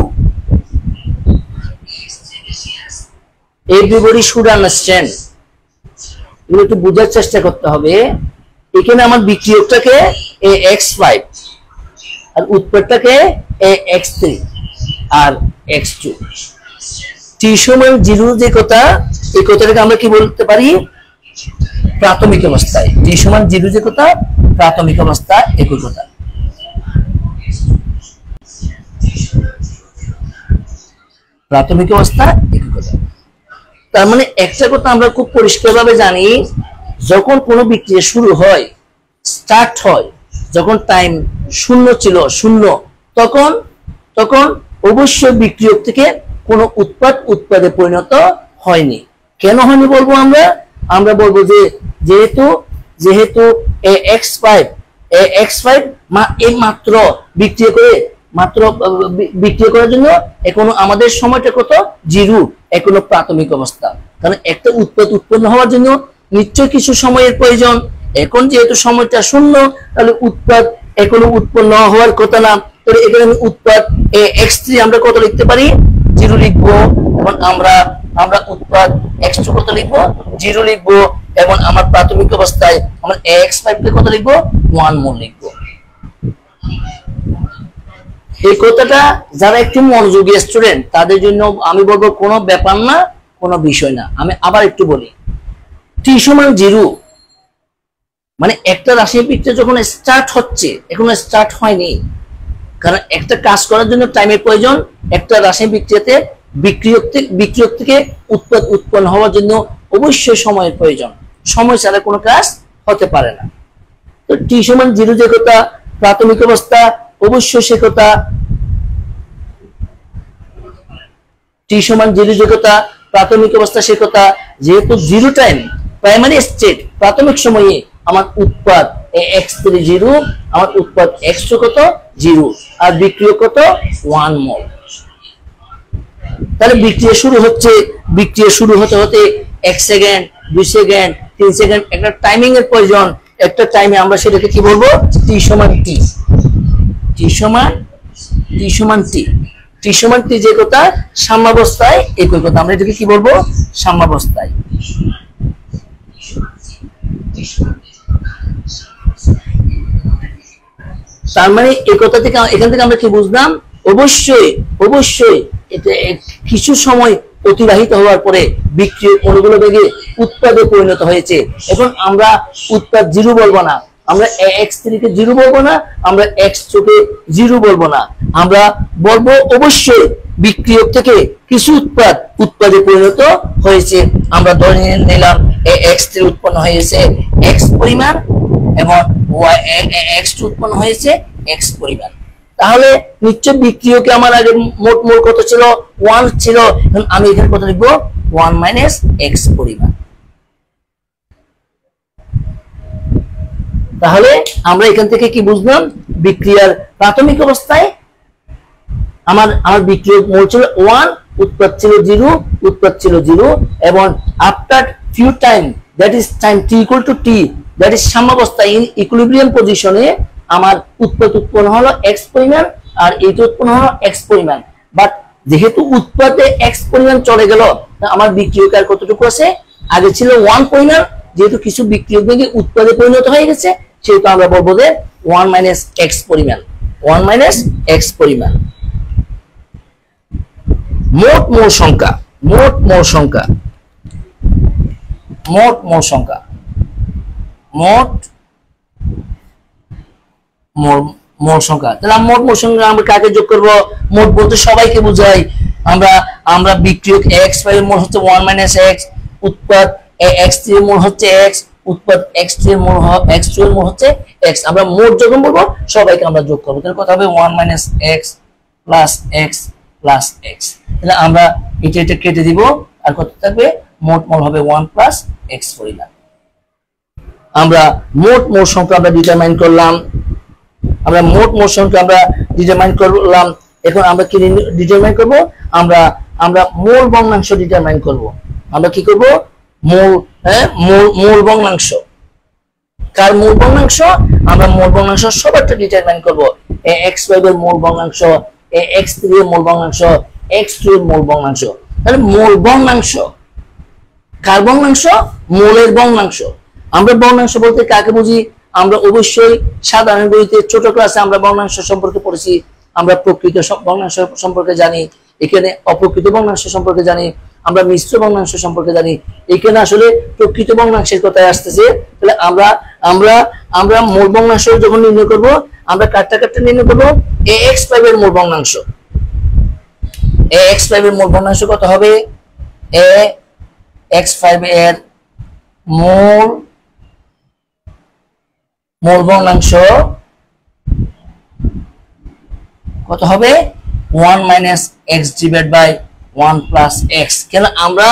everybody should understand, এগুলো একটু বোঝার চেষ্টা করতে হবে। এখানে আমার বিক্রিয়কটাকে ax5 আর উৎপাদটাকে ax3 আর x2। t সমান 0 যে কথা, এই কথাটাকে আমরা কি বলতে পারি? প্রাথমিক অবস্থায়। t সমান 0 যে কথা, প্রাথমিক অবস্থা একই কথা। প্রাথমিক অবস্থা একই কথা। তার মানে একটা কথা আমরা খুব পরিষ্কারভাবে জানি, যখন কোনো বিক্রিয়া শুরু হয়, স্টার্ট হয়, যখন টাইম 0 ছিল, 0, তখন অবশ্যই বিক্রিয়ক থেকে কোনো উৎপাদে পরিণত হয়নি। কেন হয়নি বলবো আমরা বলবো যে যেহেতু ax5 মাত্র বিক্রিয়া করার জন্য এখনো আমাদের সময়টা কত? 0, এখনো প্রাথমিক অবস্থা। কারণ একটা উৎপন্ন হওয়ার জন্য নিশ্চয় কিছু সময়ের প্রয়োজন। এখন যেহেতু সময়টা 0, তাহলে এখনো উৎপন্ন হওয়ার কথা না। তাহলে এখানে উৎপাদ x3 আমরা কত লিখতে পারি? 0 লিখবো। এবং আমরা উৎপাদ x2 কত লিখবো? 0 লিখবো। এবং আমার প্রাথমিক অবস্থায় আমরা ax5 কে কত লিখবো? 1 মোল লিখবো। এই কথাটা যারা একটু মনোযোগী স্টুডেন্ট, তাদের জন্য আমি বলবো কোনো ব্যাপার না, কোনো বিষয় না। আমি আবার একটু বলি, t সমান 0 মানে একটা রাসায়নিক বিক্রিয়া যখন স্টার্ট হচ্ছে, এখনো স্টার্ট হয়নি। কারণ একটা কাজ করার জন্য টাইমের প্রয়োজন। একটা রাসায়নিক বিক্রিয়াতে বিক্রিয়ক থেকে উৎপন্ন হওয়ার জন্য অবশ্যই সময়ের প্রয়োজন। সময় ছাড়া কোনো কাজ হতে পারে না। তো t সমান 0 যে কথা, প্রাথমিক অবস্থা অবশ্যই সে কথা। t সমান 0 যে কথা, প্রাথমিক অবস্থা সে কথা। যেহেতু 0 টাইম, প্রাইমারি স্টেট, প্রাথমিক সময়ে আমার উৎপাদ x3 0, আমার উৎপাদ x2 কত? 0, আর বিক্রিয়ক কত? 1 মোল। তাহলে বিক্রিয়া শুরু হতে 1 সেকেন্ড, 2 সেকেন্ড, 3 সেকেন্ড, একটা টাইমিং এর প্রয়োজন। একটা টাইমে আমরা সেটাকে কি বলবো? t সমান t যে কথা, সাম্যাবস্থায় একই কথা। আমরা এটাকে কি বলবো? সাম্যাবস্থায়। তার মানে এই কথা থেকে, এখান থেকে আমরা কি বুঝলাম? অবশ্যই এটা কিছু সময় অতিবাহিত হওয়ার পরে বিক্রিয়ক অণুগুলো বেগে উৎপাদে পরিণত হয়েছে। এখন আমরা উৎপাদ 0 বলবো না, আমরা x3 কে 0 বলবো না, আমরা x2 কে 0 বলবো না। আমরা বলবো অবশ্যই বিক্রিয়ক থেকে কিছু উৎপাদে পরিণত হয়েছে। আমরা ধরে নিলাম x3 উৎপন্ন হয়েছে x পরিমাণ এবং x2 উৎপন্ন হয়েছে x পরিমাণ। তাহলে নিশ্চয় বিক্রিয়কে আমার আগে মোট মোল কত ছিল? 1 ছিল। এখন আমি এখানে কত লিখবো? 1 মাইনাস x পরিমাণ। তাহলে আমরা এখান থেকে কি বুঝলাম? বিক্রিয়ার প্রাথমিক অবস্থায় আমার বিক্রিয়ক মোল ছিল 1, উৎপাদ ছিল 0, এবং after few time, that is time t equal to t, that is সাম্যাবস্থা, ইন ইকুইলিব্রিয়াম পজিশনে আমার উৎপন্ন হলো x পরিমাণ আর এইটা উৎপন্ন হলো x পরিমাণ। বাট যেহেতু উৎপাদে x পরিমাণ চলে গেল, আমার বিক্রিয়ক আর কতটুকু আছে? আগে ছিল 1 পরিমাণ। যেহেতু কিছু বিক্রিয়ক থেকে উৎপাদে পরিণত হয়ে গেছে, সেহেতু আমরা বলবো যে 1 মাইনাস x পরিমাণ, 1 মাইনাস x পরিমাণ। মোট মোল সংখ্যা তাহলে মোট মোল সংখ্যা আমরা কাকে যোগ করব? মোট বলতে সবাইকে বোঝাই। আমরা বিক্রিয়ক x এর মোল হচ্ছে 1 মাইনাস x, উৎপাদ x3 এর মোল হচ্ছে x, উৎপাদ x2 এর মোল হচ্ছে x। আমরা মোট যখন বলবো সবাইকে আমরা যোগ করব। তাহলে কত হবে? 1 minus x plus x plus x। তাহলে আমরা এটা কেটে দিব, আর কত থাকবে? মোট মোল হবে 1 প্লাস x পরিমাণ। আমরা মোট মোল সংখ্যা আমরা ডিটারমাইন করলাম। এখন আমরা কি ডিটারমাইন করব? আমরা মোল ভগ্নাংশ ডিটারমাইন করব। আমরা কি করব? মোল ভগ্নাংশ। কার মোল ভগ্নাংশ? আমরা মোল ভগ্নাংশ সবারটা ডিটারমাইন করব। x5 এর মোল ভগ্নাংশ, x3 এর মোল ভগ্নাংশ, x2 এর মোল ভগ্নাংশ। তাহলে মোল ভগ্নাংশ কার ভগ্নাংশ? মোলের ভগ্নাংশ। আমরা ভগ্নাংশ বলতে কাকে বুঝি? আমরা অবশ্যই সাধারণ বইতে ছোট ক্লাসে আমরা ভগ্নাংশ সম্পর্কে পড়েছি। আমরা প্রকৃত ভগ্নাংশ সম্পর্কে জানি, এখানে অপ্রকৃত ভগ্নাংশ সম্পর্কে জানি, আমরা মিশ্র ভগ্নাংশ সম্পর্কে জানি। এখানে আসলে প্রকৃত ভগ্নাংশের কথায় আসতেছে। তাহলে আমরা আমরা আমরা মোল ভগ্নাংশ যখন নির্ণয় করব, আমরা কাটটা নির্ণয় করব ax5 এর মোল ভগ্নাংশ। ax5 এর মোল ভগ্নাংশ কত হবে? ax5 এর মোল ভগ্নাংশ কত হবে? 1 - x ডিভাইড বাই 1 + x। কেন আমরা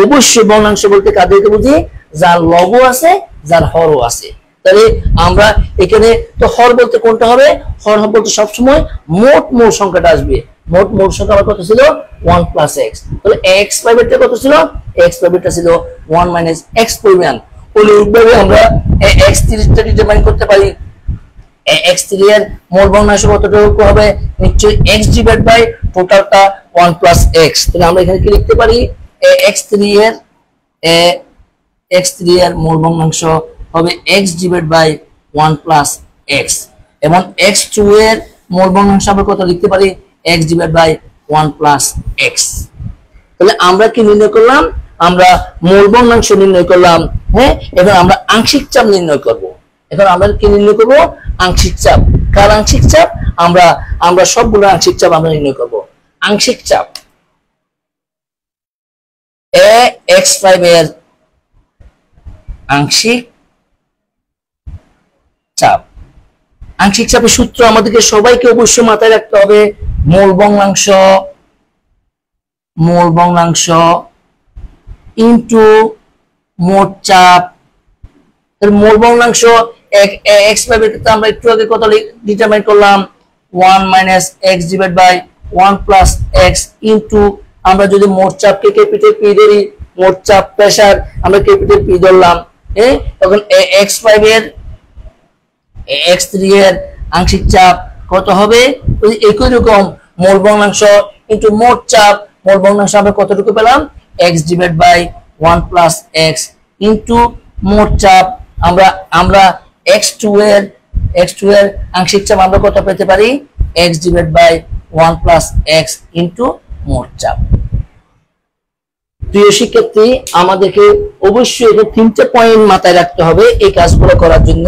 অবশ্যই ভগ্নাংশ বলতে কাদেরকে বুঝি? যার লব আছে, যার হরও আছে। তাহলে আমরা এখানে তো হর বলতে কোনটা হবে? হর বলতে সবসময় মোট মূল সংখ্যাটা আসবে। মোট মূল সংখ্যা কত ছিল? 1 + x। তাহলে x5 এরটা কত ছিল? x5 এরটা ছিল 1 - x পরিমাণ। ওইভাবে আমরা x3 টা ডিটারমাইন করতে পারি। x3 এর মোল ভগ্নাংশ কতটুকু হবে? নিশ্চয়ই x ডিভাইড বাই টোটালটা 1 + x। তাহলে আমরা এখানে কি লিখতে পারি? x3 এর মোল ভগ্নাংশ হবে x ডিভাইড বাই 1 + x, এবং x2 এর মোল ভগ্নাংশ আমরা কত লিখতে পারি? x divide by 1 + x। তাহলে আমরা কি নির্ণয় করলাম? আমরা মোল ভগ্নাংশ নির্ণয় করলাম। হ্যাঁ, এবার আমরা আংশিক চাপ নির্ণয় করব। এখন আমরা কি নির্ণয় করব? আংশিক চাপ। কার আংশিক চাপ? আমরা সবগুলো আংশিক চাপ আমরা নির্ণয় করব। আংশিক চাপ ax5 এর আংশিক চাপ। আংশিক চাপের সূত্র আমাদেরকে সবাইকে অবশ্যই মাথায় রাখতে হবে। মোল ভগ্নাংশ ইনটু মোট চাপ। মোল ভগ্নাংশ x5 এর ক্ষেত্রে আমরা একটু আগে কত ডিটারমাইন করলাম? 1 - x divide by 1 + x into আমরা যদি মোট চাপকে ক্যাপিটাল P ধরি, মোট চাপ প্রেসার আমরা ক্যাপিটাল P ধরলাম। তখন x5 এর x3 এর আংশিক চাপ কত হবে? একই রকম মোল ভগ্নাংশ ইনটু মোট চাপ। মোল ভগ্নাংশ আমরা কতটুকু পেলাম? x divide by 1 + x into মোট চাপ। আমরা x2 এর আংশিক চাপ আমরা কত পেতে পারি? x divide by 1 + x into মোট চাপ। প্রিয় শিক্ষার্থী, আমাদেরকে অবশ্যই এই তিনটে পয়েন্ট মাথায় রাখতে হবে এই কাজগুলো করার জন্য।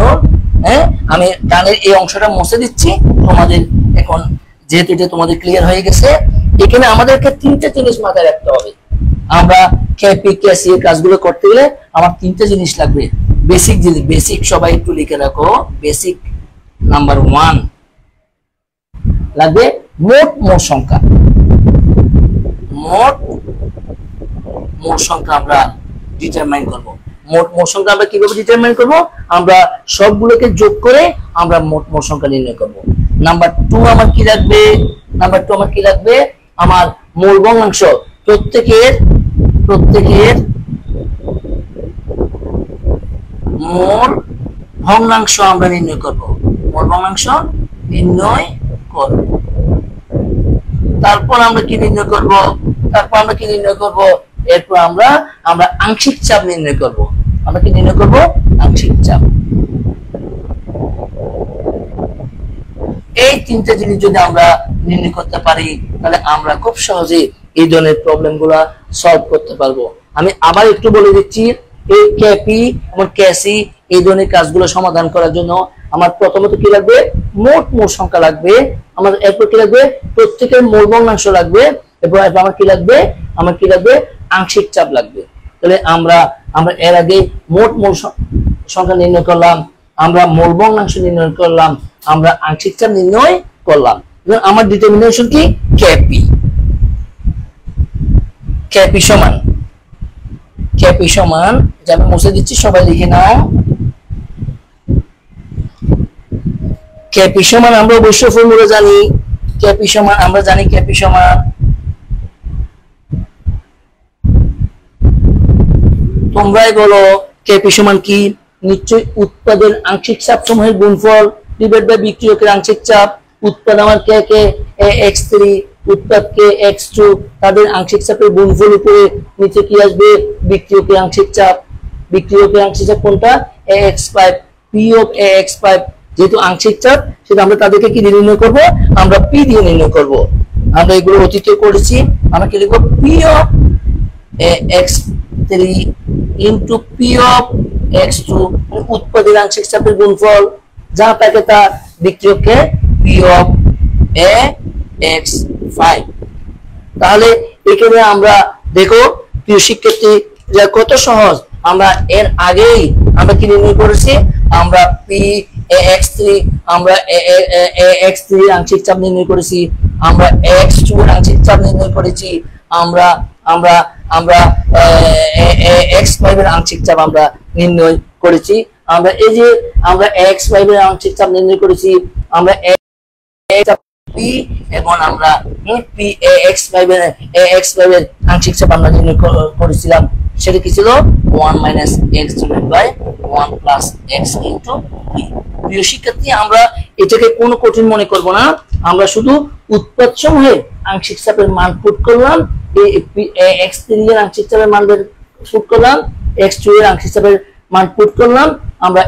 হ্যাঁ, আমি গানের এই অংশটা মুছে দিচ্ছি তোমাদের, এখন যেহেতু এটা তোমাদের ক্লিয়ার হয়ে গেছে। এখানে আমাদেরকে তিনটে জিনিস মাথায় রাখতে হবে। আমরা কেপি কেসি এর কাজগুলো করতে গেলে আমার তিনটে জিনিস লাগবে। বেসিক জিনিস, বেসিক সবাই একটু লিখে রাখো। বেসিক নাম্বার 1 লাগবে মোট সংখ্যা। মোট সংখ্যা আমরা ডিটারমাইন করব। মোট সংখ্যা আমরা কিভাবে ডিটারমাইন করব? আমরা সবগুলোকে যোগ করে আমরা মোট সংখ্যা নির্ণয় করব। নাম্বার 2 আমার কি লাগবে? আমার মোল ভগ্নাংশ প্রত্যেকের মোল ভগ্নাংশ আমরা নির্ণয় করব। তারপর আমরা কি নির্ণয় করব? এরপর আমরা আংশিক চাপ নির্ণয় করব। আমরা কি নির্ণয় করব? আংশিক চাপ। এই তিনটা জিনিস যদি আমরা নির্ণয় করতে পারি, তাহলে আমরা খুব সহজে এই ধরনের প্রবলেম গুলা সলভ করতে পারবো। আমি আবার একটু বলে দিচ্ছি, এই কেপি এবং কেসি এই ধরনের কাজগুলো সমাধান করার জন্য আমার প্রথমত কি লাগবে? মোট সংখ্যা লাগবে। আমার এরপর কি লাগবে? প্রত্যেকের মোল ভগ্নাংশ লাগবে। এরপর আমার কি লাগবে? আংশিক চাপ লাগবে। তাহলে আমরা এর আগে মোট সংখ্যা নির্ণয় করলাম, আমরা মোল ভগ্নাংশ নির্ণয় করলাম, আমরা আংশিক চাপ নির্ণয় করলাম। আমার ডিটারমিনেশন কি? কেপি সমান, যে আমি মুছে দিচ্ছি, সবাই লিখে নাও। কেপি সমান আমরা অবশ্যই ফর্মুলা জানি। কেপি সমান তোমরাই বলো কেপি সমান কি? নিশ্চয়ই উৎপাদন আংশিক চাপ সমূহের গুণফল ডিভাইড বাই বিক্রিয়কের আংশিক চাপ। উৎপাদ আমার কে কে x3, উৎপাদ কে x2, তাদের আংশিক চাপের গুণফল উপরে নিচে কি আসবে বিক্রিয়কের আংশিক চাপ। বিক্রিয়কের আংশিক চাপ কোনটা ax5 p of ax5, যেহেতু আংশিক চাপ সেটা আমরা তাদেরকে কি দিয়ে নির্ণয় করব আমরা p দিয়ে নির্ণয় করব। আমরা এগুলো অতীতে করেছি, আমরা কি লিখব p of ax3 into p of x2 উৎপাদের আংশিক চাপের গুণফল, যা থাকে তা বিক্রিয়কে p of ax5। তাহলে এখানে আমরা দেখো প্রিয় শিক্ষার্থী যা কত সহজ, আমরা এর আগেই আমরা কি নির্ণয় করেছি, আমরা p ax3 আমরা ax3 এর আংশিক চাপ নির্ণয় করেছি, আমরা x2 এর আংশিক চাপ নির্ণয় করেছি, আমরা আমরা আমরা x5 এর আংশিক চাপ আমরা নির্ণয় করেছি, আমরা এই যে আমরা x5 এর আংশিক চাপ নির্ণয় করেছি, আমরা p এবং আমরা p ax5 এর আংশিক চাপ আমরা নির্ণয় করেছিলাম, সেটা কি ছিল 1 - x divided by 1 + x into p। প্রিয় শিক্ষার্থী আমরা এটাকে কোনো কঠিন মনে করব না, আমরা শুধু উৎপাদ সমূহের আংশিক চাপের মান পুট করলাম, x3 এর আংশিক চাপের মান পুট করলাম, x2 এর আংশিক চাপের মান পুট করলাম, আমরা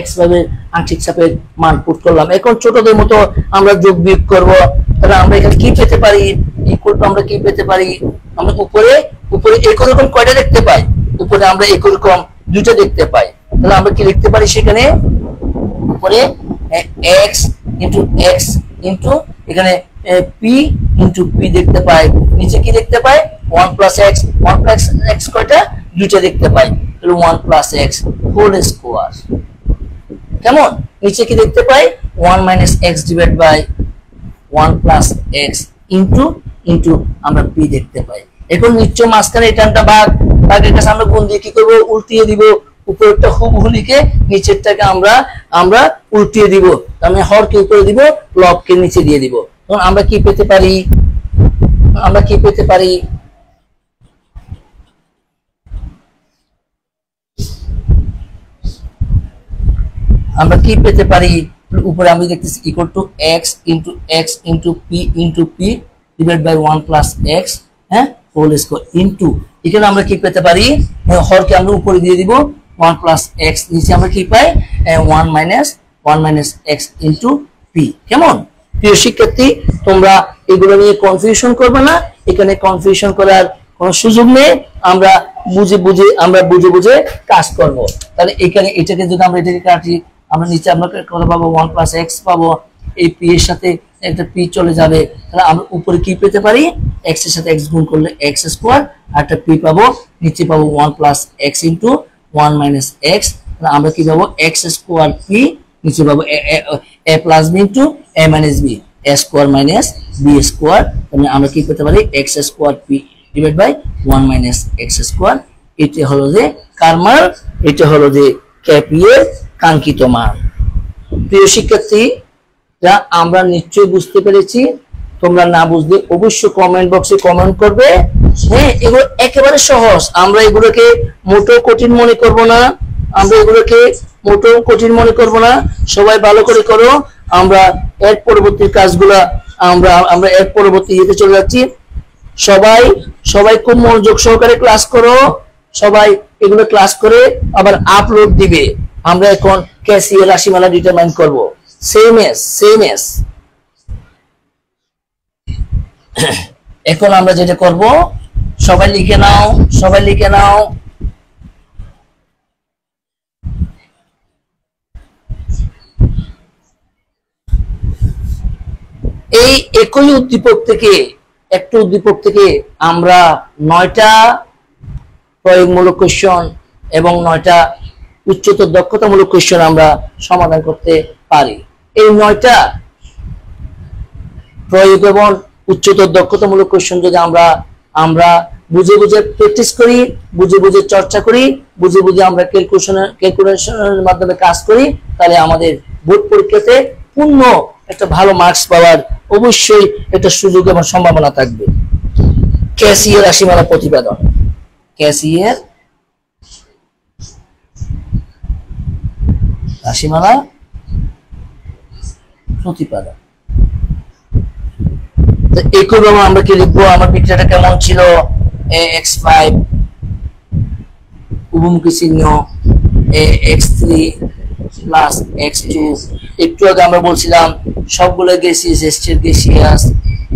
x5 এর আংশিক চাপের মান পুট করলাম। এখন ছোটদের মতো আমরা যোগ বিয়োগ করব, তাহলে আমরা এখানে কি পেতে পারি, ইকুয়াল টু আমরা কি পেতে পারি, আমরা উপরে একই রকম কয়টা দেখতে পাই, উপরে আমরা একই রকম দুটো দেখতে পাই, তাহলে আমরা কি লিখতে পারি সেখানে উপরে x into x into এখানে p into p দেখতে পাই, নিচে কি দেখতে পাই 1 + x, 1 + x কয়টা দুটো দেখতে পাই, তাহলে 1 + x হোল স্কয়ার। কেমন নিচে কি দেখতে পাই 1 - x divided by 1 + x into আমরা p দেখতে পাই। এখন নিশ্চয় মাঝখানে এটাটা ভাগের কাছে আমরা গুণ দিয়ে কি করব উল্টিয়ে দিব, উপরেরটা হুবহু লিখে নিচেরটাকে আমরা উল্টিয়ে দিব, তার মানে হরকে উপরে দিব লবকে নিচে দিয়ে দিব। তখন আমরা কি পেতে পারি, আমরা কি পেতে পারি আমরা কি পেতে পারি উপরে আমি দেখতেছি equal to x into x into p divided by 1 + x হ্যাঁ হোল স্কয়ার ইনটু এখানে আমরা কি পেতে পারি হরকে আমরা উপরে দিয়ে দিব 1 + x, নিচে আমরা কি পাই 1 - x into p। কেমন প্রিয় শিক্ষার্থী তোমরা এগুলো নিয়ে কনফিউশন করবে না, এখানে কনফিউশন করার কোনো সুযোগ নেই, আমরা বুঝে বুঝে কাজ করব। তাহলে এখানে এটাকে যদি আমরা এটাকে কাটি, আমরা নিচে আমরা কত পাবো 1 + x পাবো, এই p এর সাথে একটা p চলে যাবে, তাহলে আমরা উপরে কি পেতে পারি x এর সাথে x গুণ করলে x2 আর একটা p পাবো, নিচে পাবো 1 + x into 1 - x, তাহলে আমরা কি পাবো x2 p, নিচে পাবো a + b into a - b, a² - b², তাহলে আমরা কি পেতে পারি x2 p divided by 1 - x²। এটা হলো যে কার মান, এটা হলো যে p এর কাঙ্ক্ষিত মান। প্রিয় শিক্ষার্থী যা আমরা নিশ্চয়ই বুঝতে পেরেছি, তোমরা না বুঝলে অবশ্যই কমেন্ট বক্সে কমেন্ট করবে। হ্যাঁ এগুলো একেবারে সহজ, আমরা এগুলোকে মোটেও কঠিন মনে করব না, আমরা এগুলোকে মোটেও কঠিন মনে করব না, সবাই ভালো করে করো। আমরা এর পরবর্তী কাজগুলো আমরা এর পরবর্তী ইয়েতে চলে যাচ্ছি। সবাই খুব মনোযোগ সহকারে ক্লাস করো, সবাই এগুলো ক্লাস করে আবার আপলোড দিবে। আমরা এখন ক্যাসিয়ার রাশিমালা ডিটারমাইন করব, সেম এস। এখন আমরা যেটা করব সবাই লিখে নাও এই একই উদ্দীপক থেকে আমরা 9টা প্রয়োগমূলক কোশ্চেন এবং 9টা উচ্চতর দক্ষতামূলক কোশ্চেন আমরা সমাধান করতে পারি। এই 9টা প্রয়োগ এবং উচ্চতর দক্ষতামূলক কোশ্চেন যদি আমরা বুঝে প্র্যাকটিস করি, বুঝে চর্চা করি, বুঝে আমরা ক্যালকুলেশনের মাধ্যমে কাজ করি, তাহলে আমাদের বোর্ড পরীক্ষাতে পূর্ণ একটা ভালো মার্কস পাওয়ার অবশ্যই একটা সুযোগ এবং সম্ভাবনা থাকবে। ক্যাসিয়ার রাশিমালা প্রতিপাদন, ক্যাসিয়ার রাশিমালা প্রতিপাদন। তো একইভাবে আমরা কি লিখবো, আমার বিক্রিয়াটা কেমন ছিল, x5 উভমুখী চিহ্ন x3 প্লাস x2, একটু আগে আমরা বলছিলাম সবগুলো গ্যাসিয়াস এসছে, গ্যাসিয়াস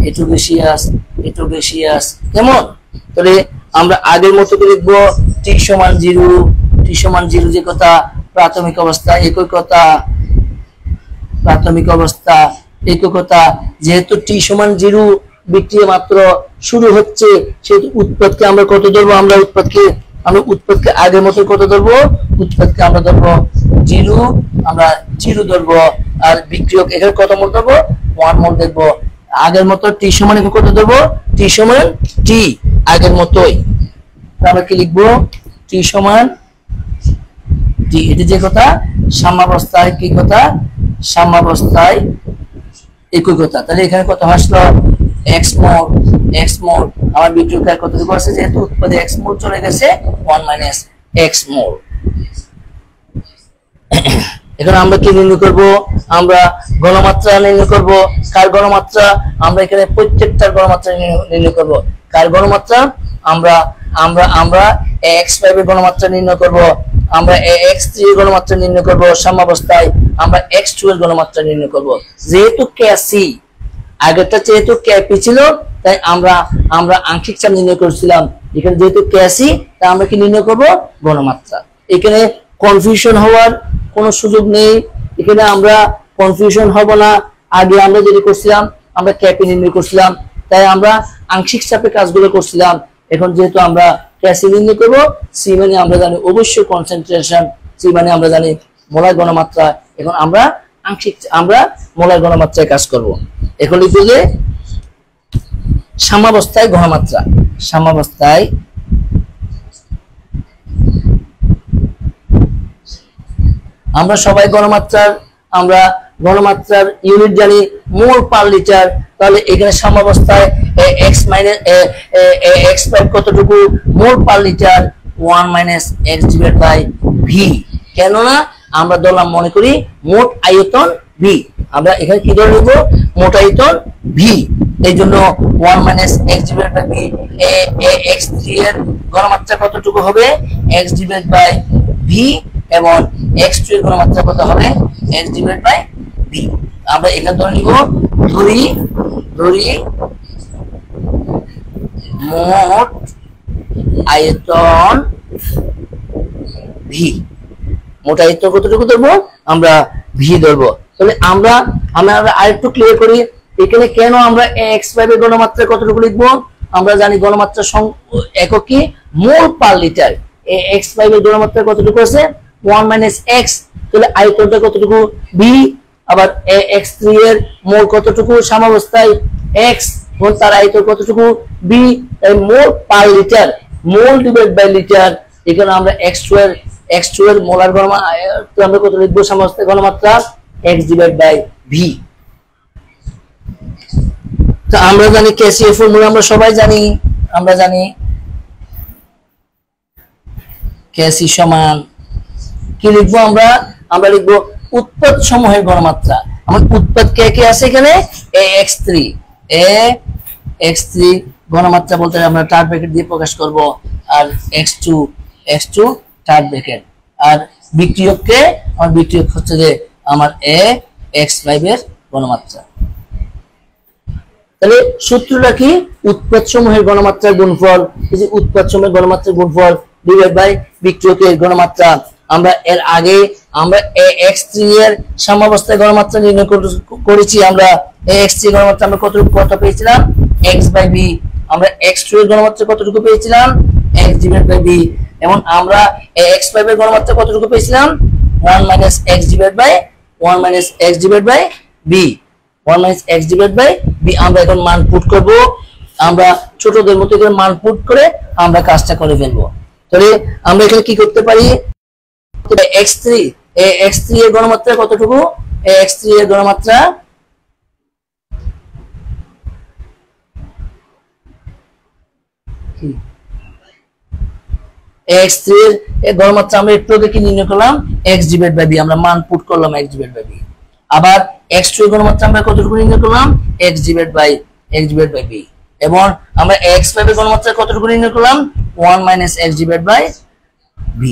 এটু গ্যাসিয়াস এটু গ্যাসিয়াস, কেমন। তাহলে আমরা আগের মতো করে লিখবো t সমান 0, t সমান 0 যে কথা, প্রাথমিক অবস্থা একই কথা, প্রাথমিক অবস্থা একই কথা। যেহেতু t সমান 0 বিক্রিয়া মাত্র শুরু হচ্ছে, সেহেতু উৎপাদকে আমরা কত ধরবো, আমরা উৎপাদকে আগের মতো কত ধরবো, উৎপাদকে আমরা ধরবো 0, আমরা 0 ধরবো। আর বিক্রিয়ক এখানে কত মোল ধরবো, 1 মোল দেখবো। আগের মতো t সমান কত ধরবো, t সমান t আগের মতোই। আমরা কি লিখবো, t সমান t, এটা যে কথা সাম্যাবস্থায় কি কথা, সাম্যাবস্থায় একই কথা। তাহলে এখানে কত আসলো, x মোল, আমার বিক্রিয়কের কতটুকু আছে, যেহেতু উৎপাদে x মোল চলে গেছে, 1 মাইনাস x মোল। এখন আমরা কি নির্ণয় করব, আমরা ঘনমাত্রা নির্ণয় করব। কার ঘনমাত্রা, আমরা এখানে প্রত্যেকটার ঘনমাত্রা নির্ণয় করব। কার ঘনমাত্রা, আমরা আমরা আমরা x5 এর ঘনমাত্রা নির্ণয় করব, আমরা x3 এর ঘনমাত্রা নির্ণয় করব সাম্যাবস্থায়, আমরা x2 এর ঘনমাত্রা নির্ণয় করব। যেহেতু kc আগেরটা যেহেতু kp ছিল, তাই আমরা আংশিক চাপ নির্ণয় করেছিলাম। এখানে যেহেতু kc, তাই আমরা কি নির্ণয় করব, ঘনমাত্রা। এখানে কনফিউশন হওয়ার কোনো সুযোগ নেই, এখানে আমরা কনফিউশন হব না। আগে আমরা যেটা করছিলাম, আমরা kp নির্ণয় করছিলাম, তাই আমরা আংশিক চাপে কাজগুলো করছিলাম। এখন যেহেতু আমরা kc নির্ণয় করব, c মানে আমরা জানি অবশ্যই কনসেন্ট্রেশন, c মানে আমরা জানি মোলার ঘনমাত্রা। এখন আমরা মোলার ঘনমাত্রায় কাজ করব। এখন লিখব যে সাম্যাবস্থায় ঘনমাত্রা, সাম্যাবস্থায় আমরা সবাই ঘনমাত্রার ইউনিট জানি মোল পার লিটার। তাহলে এখানে সাম্যাবস্থায় x5 কতটুকু, mole per litre 1 minus x divide by v। কেননা আমরা ধরলাম, মনে করি মোট আয়তন v, আমরা এখানে কি ধরে নেব, মোট আয়তন v, এই জন্য 1 minus x divide by v। x3 এর ঘনমাত্রা কতটুকু হবে, x ডিভাইড বাই v, এবং x2 এর ঘনমাত্রা কত হবে, x ডিভাইড বাই v। আমরা এখানে ধরে নিব, ধরি মোট আয়তন v, মোট আয়তন কতটুকু ধরবো, আমরা v ধরবো। তাহলে আমরা আরেকটু ক্লিয়ার করি, এখানে কেন আমরা x5 এর ঘনমাত্রা কতটুকু লিখবো, আমরা জানি ঘনমাত্রা একক কি, মোল পার লিটার। x5 এর ঘনমাত্রা কতটুকু আছে, 1 মাইনাস x, তাহলে আয়তনটা কতটুকু v, আবার x3 এর মোল কতটুকু সাম্যাবস্থায় x, তার আয়তন কতটুকু v, তাই mole per litre, mole divide by litre. এখানে আমরা x2 এর মোলার ঘনমাত্রা আমরা কত লিখবো, সাম্যাবস্থায় ঘনমাত্রা x ডিভাইড বাই v। তো আমরা জানি kc এর ফর্মুলা আমরা সবাই জানি, kc সমান কি লিখবো, আমরা লিখবো উৎপাদ সমূহের ঘনমাত্রা। আমার উৎপাদ কে আছে এখানে, x3 ঘনমাত্রা বলতে আমরা টার ব্র্যাকেট দিয়ে প্রকাশ করব, আর x2 টার ব্র্যাকেট, আর বিক্রিয়ককে আমার বিক্রিয়ক হচ্ছে যে আমার x5 এর ঘনমাত্রা। তাহলে সূত্রটা কি, উৎপাদ সমূহের ঘনমাত্রার গুণফল, এই যে উৎপাদ সমূহের ঘনমাত্রার গুণফল ডিভাইড বাই বিক্রিয়কের ঘনমাত্রা। আমরা এর আগে আমরা x3 এর সাম্যাবস্থায় ঘনমাত্রা নির্ণয় করেছি। আমরা x3 এর ঘনমাত্রা আমরা কত পেয়েছিলাম, x বাই v। আমরা x2 এর ঘনমাত্রা কতটুকু পেয়েছিলাম, x ডিভাইড বাই v। এবং আমরা x5 এর ঘনমাত্রা কতটুকু পেয়েছিলাম, 1 minus x divide by v, 1 minus x divide by v। আমরা এখন মান পুট করব, আমরা ছোটদের মতো করে মান পুট করে আমরা কাজটা করে ফেলবো। তাহলে আমরা এখানে কি করতে পারি, x3 এর ঘনমাত্রা কতটুকু, x3 এর ঘনমাত্রা x3 এর ঘনমাত্রা আমরা একটু আগে কি নির্ণয় করলাম, x ডিভাইড বাই v, আমরা মান পুট করলাম x ডিভাইড বাই v। আবার x2 এর ঘনমাত্রা আমরা কতটুকু নির্ণয় করলাম, x divide by x divide by b, এবং আমরা x5 এর ঘনমাত্রা কতটুকু নির্ণয় করলাম 1 - x ডিভাইড বাই b।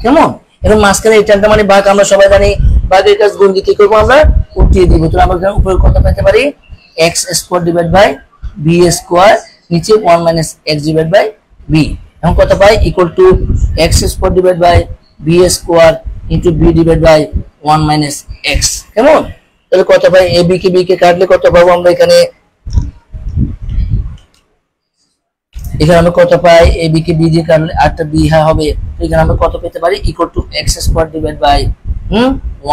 কেমন? এবং মাঝখানে এই টার্মটা মানে ভাগ, আমরা সবাই জানি ভাগের কাজ গুণ দিয়ে কি করব আমরা উঠিয়ে দিব। তো আমরা উপরে কত পেতে পারি x square divide by b square, নিচে 1 - x ডিভাইড বাই b, এখন কত পাই equal to x square divide by b square into b divide by 1 - x। কেমন? তাহলে কত পাই, a b কে b কে কাটলে কত পাবো আমরা এখানে আমরা কত পাই, a b কে b দিয়ে কাটলে 8টা b হবে। তো এখানে আমরা কত পেতে পারি equal to x square divide by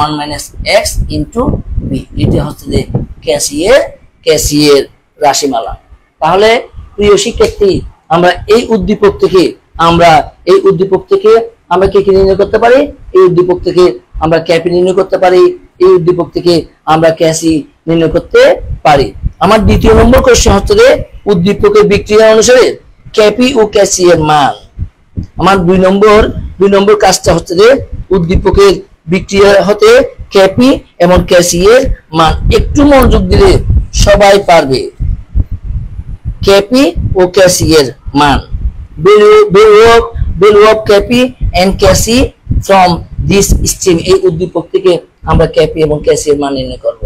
1 - x into b। এটা হচ্ছে যে ক্যাসিয়ের রাশিমালা। তাহলে প্রিয় শিক্ষার্থী, আমরা এই উদ্দীপক থেকে আমরা কি নির্ণয় করতে পারি, এই উদ্দীপক থেকে আমরা ক্যাপি নির্ণয় করতে পারি, এই উদ্দীপক থেকে আমরা ক্যাসি নির্ণয় করতে পারি। আমার দ্বিতীয় নম্বর কোশ্চেন হচ্ছে যে উদ্দীপকের বিক্রিয়া অনুসারে ক্যাপি ও ক্যাসি এর মান। আমার দুই নম্বর কাজটা হচ্ছে যে উদ্দীপকের বিক্রিয়া হতে ক্যাপি এবং ক্যাসি এর মান। একটু মনোযোগ দিলে সবাই পারবে। ক্যাপি ও ক্যাসি এর মান, value of ক্যাপি and Cassie from this stream। এই উদ্দীপক থেকে আমরা ক্যাপি এবং ক্যাসি এর মান নির্ণয় করব।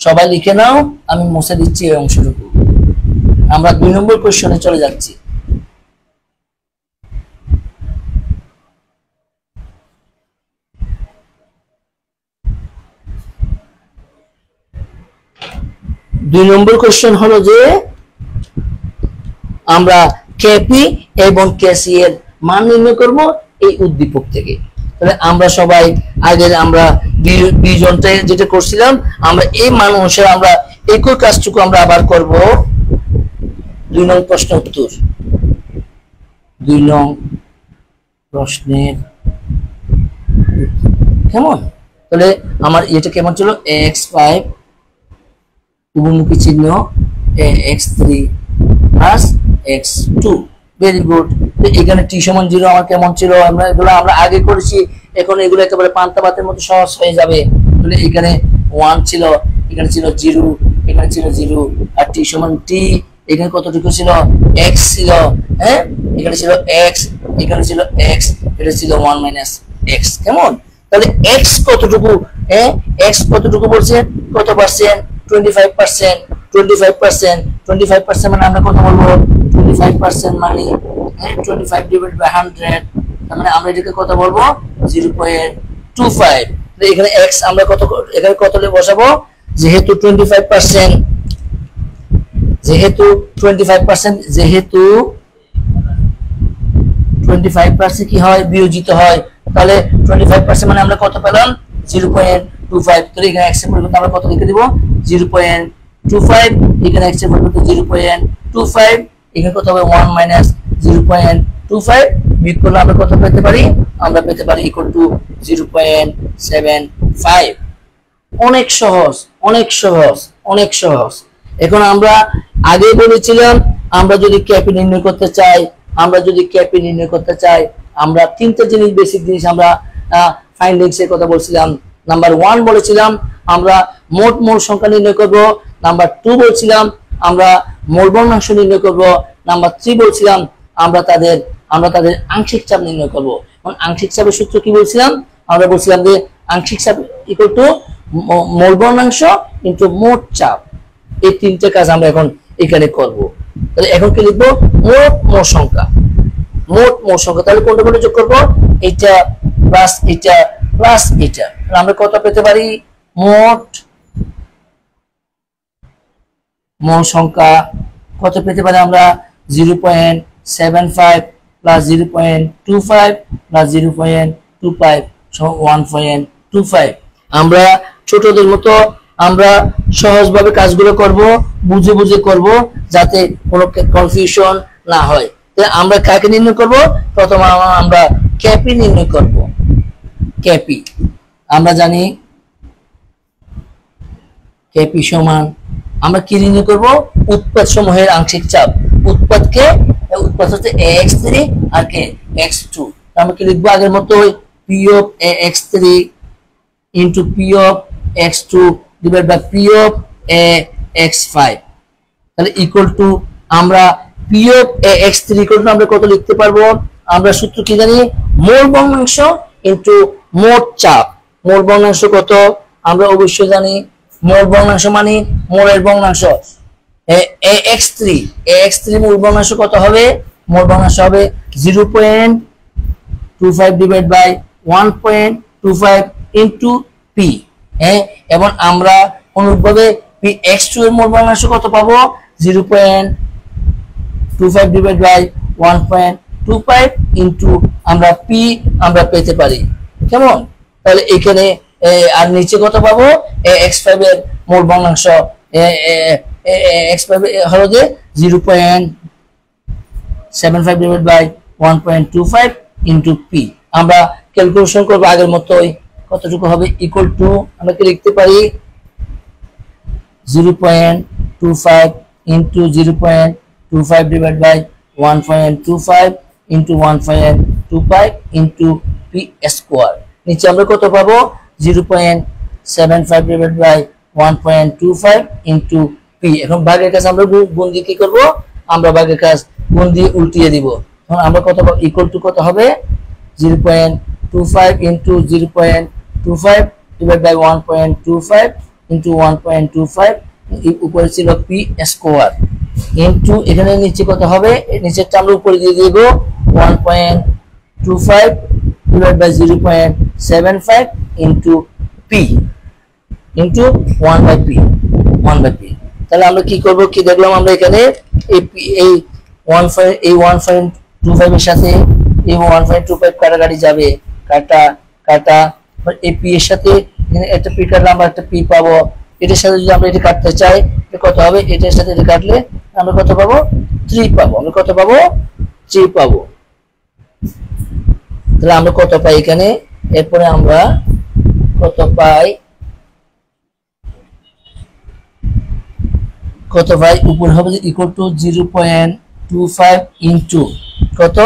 সবাই লিখে নাও, আমি মুছে দিচ্ছি এই অংশটুকু। আমরা 2 নম্বর কোশ্চেনে চলে যাচ্ছি। দুই নম্বর কোশ্চেন হলো যে আমরা ক্যাপি এবং ক্যাসি এর মান নির্ণয় করব এই উদ্দীপক থেকে। তাহলে আমরা সবাই আগের আমরা বিজনটা যেটা করছিলাম, আমরা এই মান অনুসারে আমরা একই কাজটুকু আমরা আবার করব। 2 নং প্রশ্ন উত্তর, 2 নং প্রশ্নের কেমন? তাহলে আমার এটা কেমন ছিল, x5 উভয়মুখী চিহ্ন x3 plus x2। Very good. এখানে t সমান 0 আমার কেমন ছিল, আমরা আগে করেছি, এখন এগুলো একেবারে পান্তা ভাতের মতো সহজ হয়ে যাবে। তাহলে এখানে 1 ছিল, এখানে ছিল 0, এখানে ছিল 0, আর t সমান t, এখানে কতটুকু ছিল x ছিল, হ্যাঁ এখানে ছিল x, এখানে ছিল x, এটা ছিল 1 - x। কেমন? তাহলে x কতটুকু, x কতটুকু বলছে, কত পার্সেন্ট, 25%। 25% মানে আমরা কত বলবো, 25% মানে 25 ডিভাইড বাই 100, তার মানে আমরা এটাকে কত বলবো 0.25। এখানে x আমরা কত, এখানে কত লে বসাবো, যেহেতু 25%, যেহেতু 25% কি হয়, বিয়োজিত হয়, তাহলে 25% মানে আমরা কত পেলাম 0.25। তাহলে এখানে x এর পরিবর্তে আমরা কত লিখে দিব 0.25, এখানে x এর পরিবর্তে 0.25, এখানে কত হবে 1 - 0.25, বিয়োগ করলে আমরা কত পেতে পারি, আমরা পেতে পারি ইকুয়াল টু 0.75। অনেক সহজ, অনেক সহজ, অনেক সহজ। এখন আমরা আগে বলেছিলাম আমরা যদি ক্যাপি নির্ণয় করতে চাই, আমরা তিনটা জিনিস, বেসিক জিনিস আমরা ফাইন্ডিংস এর কথা বলছিলাম। নাম্বার 1 বলেছিলাম আমরা মোট মোল সংখ্যা নির্ণয় করব, নাম্বার 2 বলছিলাম আমরা মোল ভগ্নাংশ নির্ণয় করব, নাম্বার 3 বলছিলাম আমরা তাদের আংশিক চাপ নির্ণয় করব। এখন আংশিক চাপের সূত্র কি বলছিলাম, আমরা বলছিলাম যে আংশিক চাপ ইকুয়াল টু মোল ভগ্নাংশ ইনটু মোট চাপ। এই তিনটে কাজ আমরা এখন এখানে করব। তাহলে এখন কি লিখবো, মোট মোল সংখ্যা, তাহলে কোনটা কোনটা যোগ করব, এটা প্লাস এটা প্লাস এটা। আমরা কত পেতে পারি, মোট মোল সংখ্যা কত পেতে পারি আমরা 0.75 প্লাস 0.25 প্লাস 0.25 সমান 1.25। আমরা ছোটদের মতো আমরা সহজভাবে কাজগুলো করব, বুঝে বুঝে করব, যাতে কোনো কনফিউশন না হয়। তাহলে আমরা কাকে নির্ণয় করব, প্রথমে আমরা ক্যাপি নির্ণয় করব। ক্যাপি আমরা জানি ক্যাপি সমান, আমরা কি নির্ণয় করব, উৎপাদ সমূহের আংশিক চাপ। উৎপাদ হচ্ছে x3 আর কে x2। আমরা কি লিখবো আগের মতো, p of x3 into p of x2 divided by p of x5। তাহলে ইকুয়াল টু আমরা P of x3 equal to আমরা কত লিখতে পারবো? আমরা সূত্র কি জানি? মোল ভগ্নাংশ ইনটু মোট চাপ। মোল ভগ্নাংশ কত আমরা অবশ্যই জানি। মোল ভগ্নাংশ মানে মোলের ভগ্নাংশ। x3 মোল ভগ্নাংশ কত হবে? মোল ভগ্নাংশ হবে 0.25 ডিভাইড বাই 1.25 ইনটু p। এবং আমরা অনুরূপভাবে x2 এর মোল ভগ্নাংশ কত পাবো? 0.25 ডিভাইড বাই 1.25 ইনটু আমরা p আমরা পেতে পারি। কেমন? তাহলে এখানে আর নিচে কত পাবো? x5 এর মোল ভগ্নাংশ x5 হলো যে 0.75 ডিভাইড বাই 1.25 ইনটু p। আমরা ক্যালকুলেশন করব আগের মতোই। কতটুকু হবে? ইকুয়াল টু আমরা কি লিখতে পারি? 0.25 into 0.25 divide by 1.25 into 1.25 into p square. নিচে আমরা কত পাবো? 0.75 ডিভাইড বাই 1.25 ইনটু p। এখন ভাগের কাজ আমরা গুণ দিয়ে কি করব? আমরা ভাগের কাজ গুণ দিয়ে উল্টিয়ে দিব। এখন আমরা কত পাবো? ইকুয়াল টু কত হবে? 0.25 ইনটু 0.25 ডিভাইড বাই 1.25 ইনটু 1.25 উপরে ছিল p স্কয়ার ইনটু এখানে নিচে কত হবে? নিচেরটা আমরা উপরে দিয়ে দেব 1.25 divide by 0.75 into p into 1 by p। তাহলে আমরা কি করব? কি দেখলাম আমরা এখানে এই 1.25 এর সাথে এই 1.25 কাটাকাটি যাবে, কাটা এই p এর সাথে একটা p কাটলে আমরা একটা p পাবো। এটার সাথে যদি আমরা এটা কাটতে চাই কত হবে? এটার সাথে এটা কাটলে আমরা কত পাবো? 3 পাবো। আমরা কত পাবো? 3 পাবো। তাহলে আমরা কত পাই এখানে? এরপরে আমরা কত পাই? উপরে হবে ইকুয়াল টু 0.25 ইনটু কত?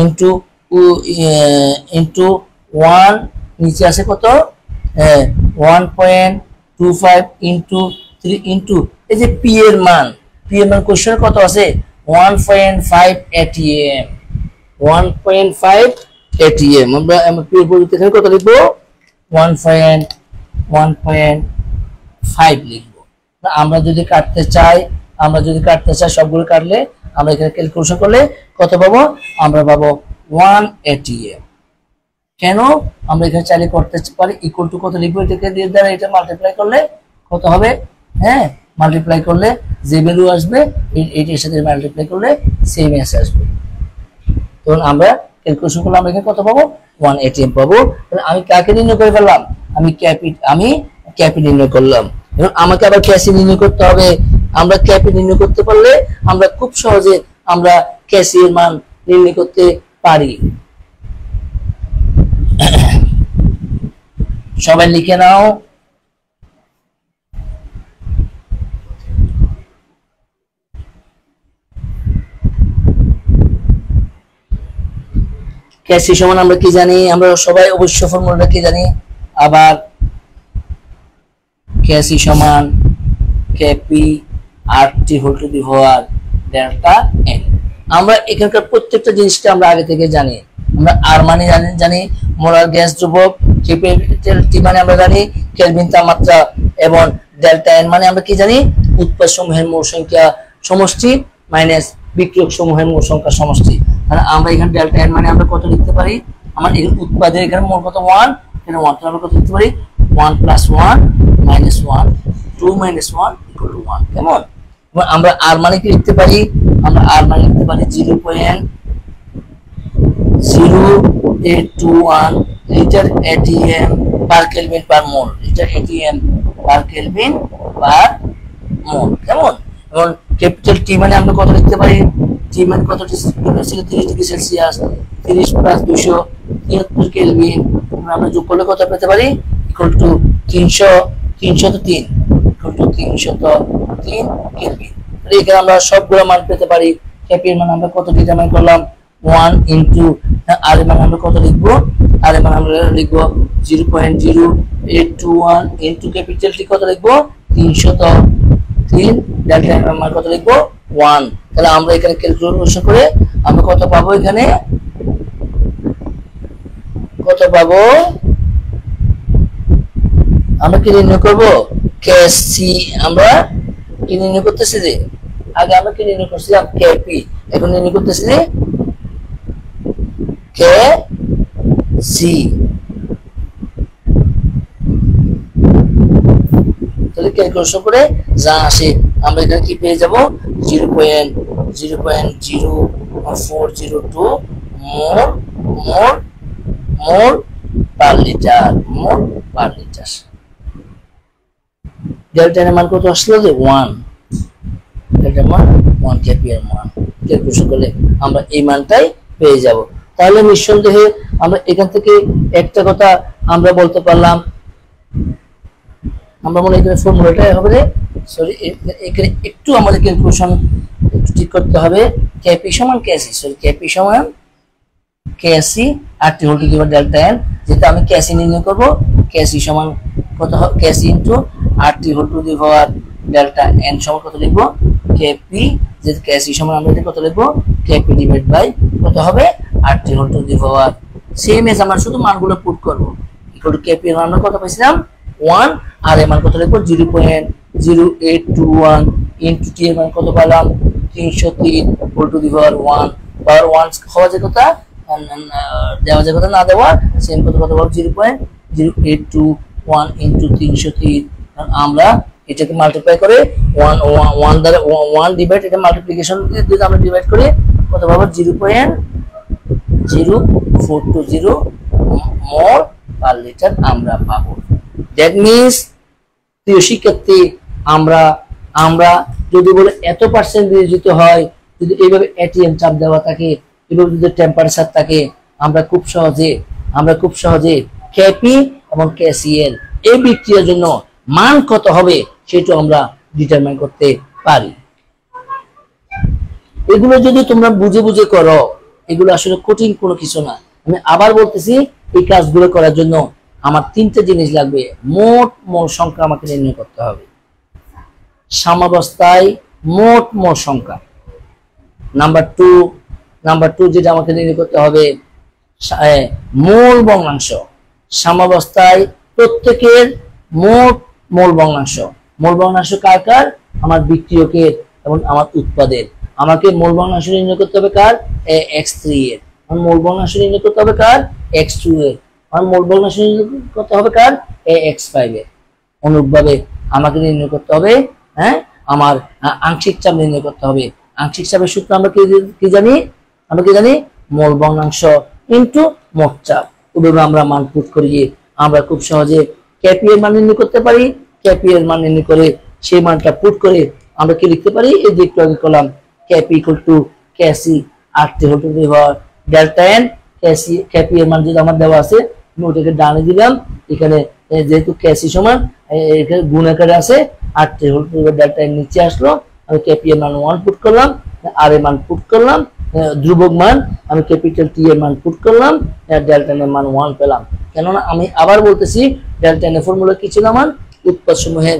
ইনটু 1 নিচে আছে কত? 1.25 ইনটু 3 ইনটু এই যে p এর মান কোশ্চেনে কত আছে? 1.5 atm। 1.5 atm আমরা p এর পরিবর্তে এখানে কত লিখবো? 1.5 লিখবো। আমরা যদি কাটতে চাই সবগুলো কাটলে আমরা এখানে ক্যালকুলেশন করলে কত পাবো? আমরা পাবো 1 atm। কেন? আমরা এখানে চাইলে করতে পারি ইকুয়াল টু কত লিখবো? এটাকে দিয়ে দ্বারা এটা মাল্টিপ্লাই করলে কত হবে? মাল্টিপ্লাই করলে যে ভ্যালু আসবে এইটার সাথে মাল্টিপ্লাই করলে সেম অ্যান্সার আসবে। তখন আমরা ক্যালকুলেশন করলে আমরা এখানে কত পাবো? 1 atm পাবো। তাহলে আমি কাকে নির্ণয় করে ফেললাম? আমি ক্যাপি নির্ণয় করলাম। এবং আমাকে আবার ক্যাসি নির্ণয় করতে হবে। আমরা ক্যাপি নির্ণয় করতে পারলে আমরা খুব সহজে আমরা ক্যাসি এর মান নির্ণয় করতে পারি। সবাই লিখে নাও। ক্যাসি সমান আমরা কি জানি? আমরা সবাই অবশ্য ফর্মুলাটা কি জানি? আবার ক্যাসি সমান K P RT whole to the power delta n। আমরা এখানকার প্রত্যেকটা জিনিসটা আমরা আগে থেকে জানি। আমরা আর মানে জানি মোলার গ্যাস ধ্রুবক, ক্যাপিটাল টি মানে আমরা জানি কেলভিন তাপমাত্রা, এবং ডেল্টা n মানে আমরা কি জানি? উৎপাদ সমূহের মোল সংখ্যা সমষ্টি মাইনাস বিক্রিয়ক সমূহের মোল সংখ্যা সমষ্টি। তাহলে আমরা এখানে ডেল্টা n মানে আমরা কত লিখতে পারি? আমার এই উৎপাদের এখানে মোল কত? 1। এখানে 1 আমরা কত লিখতে পারি? 1 + 1 - 1 2 - 1 = 1। কেমন? আমরা আর মানে কি লিখতে পারি? আমরা আর মানে লিখতে পারি 0.0821 litre atm per kelvin per mole. Litre atm per kelvin per mole. কেমন? এবং ক্যাপিটাল টি মানে আমরা কত লিখতে পারি? টি মানে কত ছিল? 30 ডিগ্রি সেলসিয়াস। 30 + 273 কেলভিন আমরা যোগ করলে কত পেতে পারি? Equal to 303 kelvin. এখানে আমরা সবগুলো মান পেতে পারি। ক্যাপি এর মান আমরা কত ডিটারমাইন করলাম? 1 ইনটু আর এর মান আমরা কত লিখবো? আর এর মান আমরা লিখবো 0.0821 ইনটু ক্যাপিটাল টি কত লিখবো? 3 ডেল্টা n এর মান কত লিখবো 1 তাহলে আমরা এখানে ক্যালকুলেশন করে আমরা কত পাবো এখানে কত পাবো আমরা কি নির্ণয় করব kc আমরা কি নির্ণয় করতেছি যে আগে আমরা কি নির্ণয় করছিলাম kp এখন নির্ণয় করতেছি যে kc তাহলে ক্যালকুলেশন করে যা আসে আমরা এখানে কি পেয়ে যাব 0.00402 মোল পার লিটার ডেল্টা এর মান কত আসলো যে 1 ডেল্টা মান 1 kp এর মান ক্যালকুলেশন করলে আমরা এই মানটাই পেয়ে যাব তাহলে নিঃসন্দেহে আমরা এখান থেকে একটা কথা আমরা বলতে পারলাম আমরা মনে এখানে ফর্মুলাটা হবে সরি এখানে একটু আমাদের ক্যালকুলেশন ঠিক করতে হবে kp সমান kc সরি kp সমান kc RT whole to the power delta n যেটা আমি kc নির্ণয় করব kc সমান কত হবে kc RT whole to the power delta n সমান কত লিখব kp যেটা kc সমান আমরা এটা কত লিখব kp ডিভাইড বাই কত হবে RT whole to the power same as আমরা শুধু মানগুলো পুট করব ইকুয়াল টু kp এর মান কত পাইছিলাম 1 আর এর মান কত লিখব 0.0821 ইনটু t এর মান কত পেলাম 303 হোল টু দি পাওয়ার 1 হওয়া যে কথা দেওয়া যে কথা না দেওয়া সেম কত পাবো 0.0821 ইনটু 303 আমরা এটাকে মাল্টিপ্লাই করে 1 দ্বারা 1 ডিভাইড এটা মাল্টিপ্লিকেশন দিয়ে আমরা ডিভাইড করে কত পাবো 0.0420 মোল পার লিটার আমরা পাবো দ্যাট মিন্স প্রিয় শিক্ষার্থী আমরা যদি বলে এত পার্সেন্ট বিয়োজিত হয় যদি এইভাবে এটিএম চাপ দেওয়া থাকে এভাবে যদি টেম্পারেচার থাকে আমরা খুব সহজে কেপি এবং কেসিএল এই বিক্রিয়ার জন্য মান কত হবে সেটা আমরা ডিটারমাইন করতে পারি এগুলো যদি তোমরা বুঝে করো এগুলো আসলে কঠিন কোনো কিছু না আমি আবার বলতেছি এই কাজগুলো করার জন্য আমার তিনটে জিনিস লাগবে মোট মোল সংখ্যা আমাকে নির্ণয় করতে হবে সাম্যাবস্থায় মোট মোল সংখ্যা নাম্বার 2 যেটা আমাকে নির্ণয় করতে হবে মোল ভগ্নাংশ সাম্যাবস্থায় প্রত্যেকের মোট মোল ভগ্নাংশ কার আমার বিক্রিয়কের এবং আমার উৎপাদের আমাকে মোল ভগ্নাংশ নির্ণয় করতে হবে কার x3 এর আমার মোল ভগ্নাংশ নির্ণয় করতে হবে কার x2 এর আমার মোল ভগ্নাংশ নির্ণয় করতে হবে কার x5 এর অনুরূপভাবে আমাকে নির্ণয় করতে হবে আমার আংশিক চাপ নির্ণয় করতে হবে আংশিক চাপের সূত্র আমরা কি জানি মোল ভগ্নাংশ ইনটু মোট চাপ ওভাবে আমরা মান পুট করিয়ে আমরা খুব সহজে কেপি এর মান নির্ণয় করতে পারি কেপি এর মান নির্ণয় করে সেই মানটা পুট করে আমরা কি লিখতে পারি এই যে একটু আগে করলাম K P equal to K C RT whole to the power delta n K P এর মান যেটা আমার দেওয়া আছে আমি ওটাকে ডানে দিলাম এখানে যেহেতু কেসি সমান এখানে গুণ আকারে আছে RT whole to the power delta n নিচে আসলো আমি কেপি এর মান 1 পুট করলাম আর এর মান পুট করলাম ধ্রুবক মান আমি ক্যাপিটাল টি এর মান পুট করলাম ডেল্টা n এর মান 1 পেলাম কেননা আমি আবার বলতেছি ডেল্টা n এর ফর্মুলা কি ছিল আমার উৎপাদ সমূহের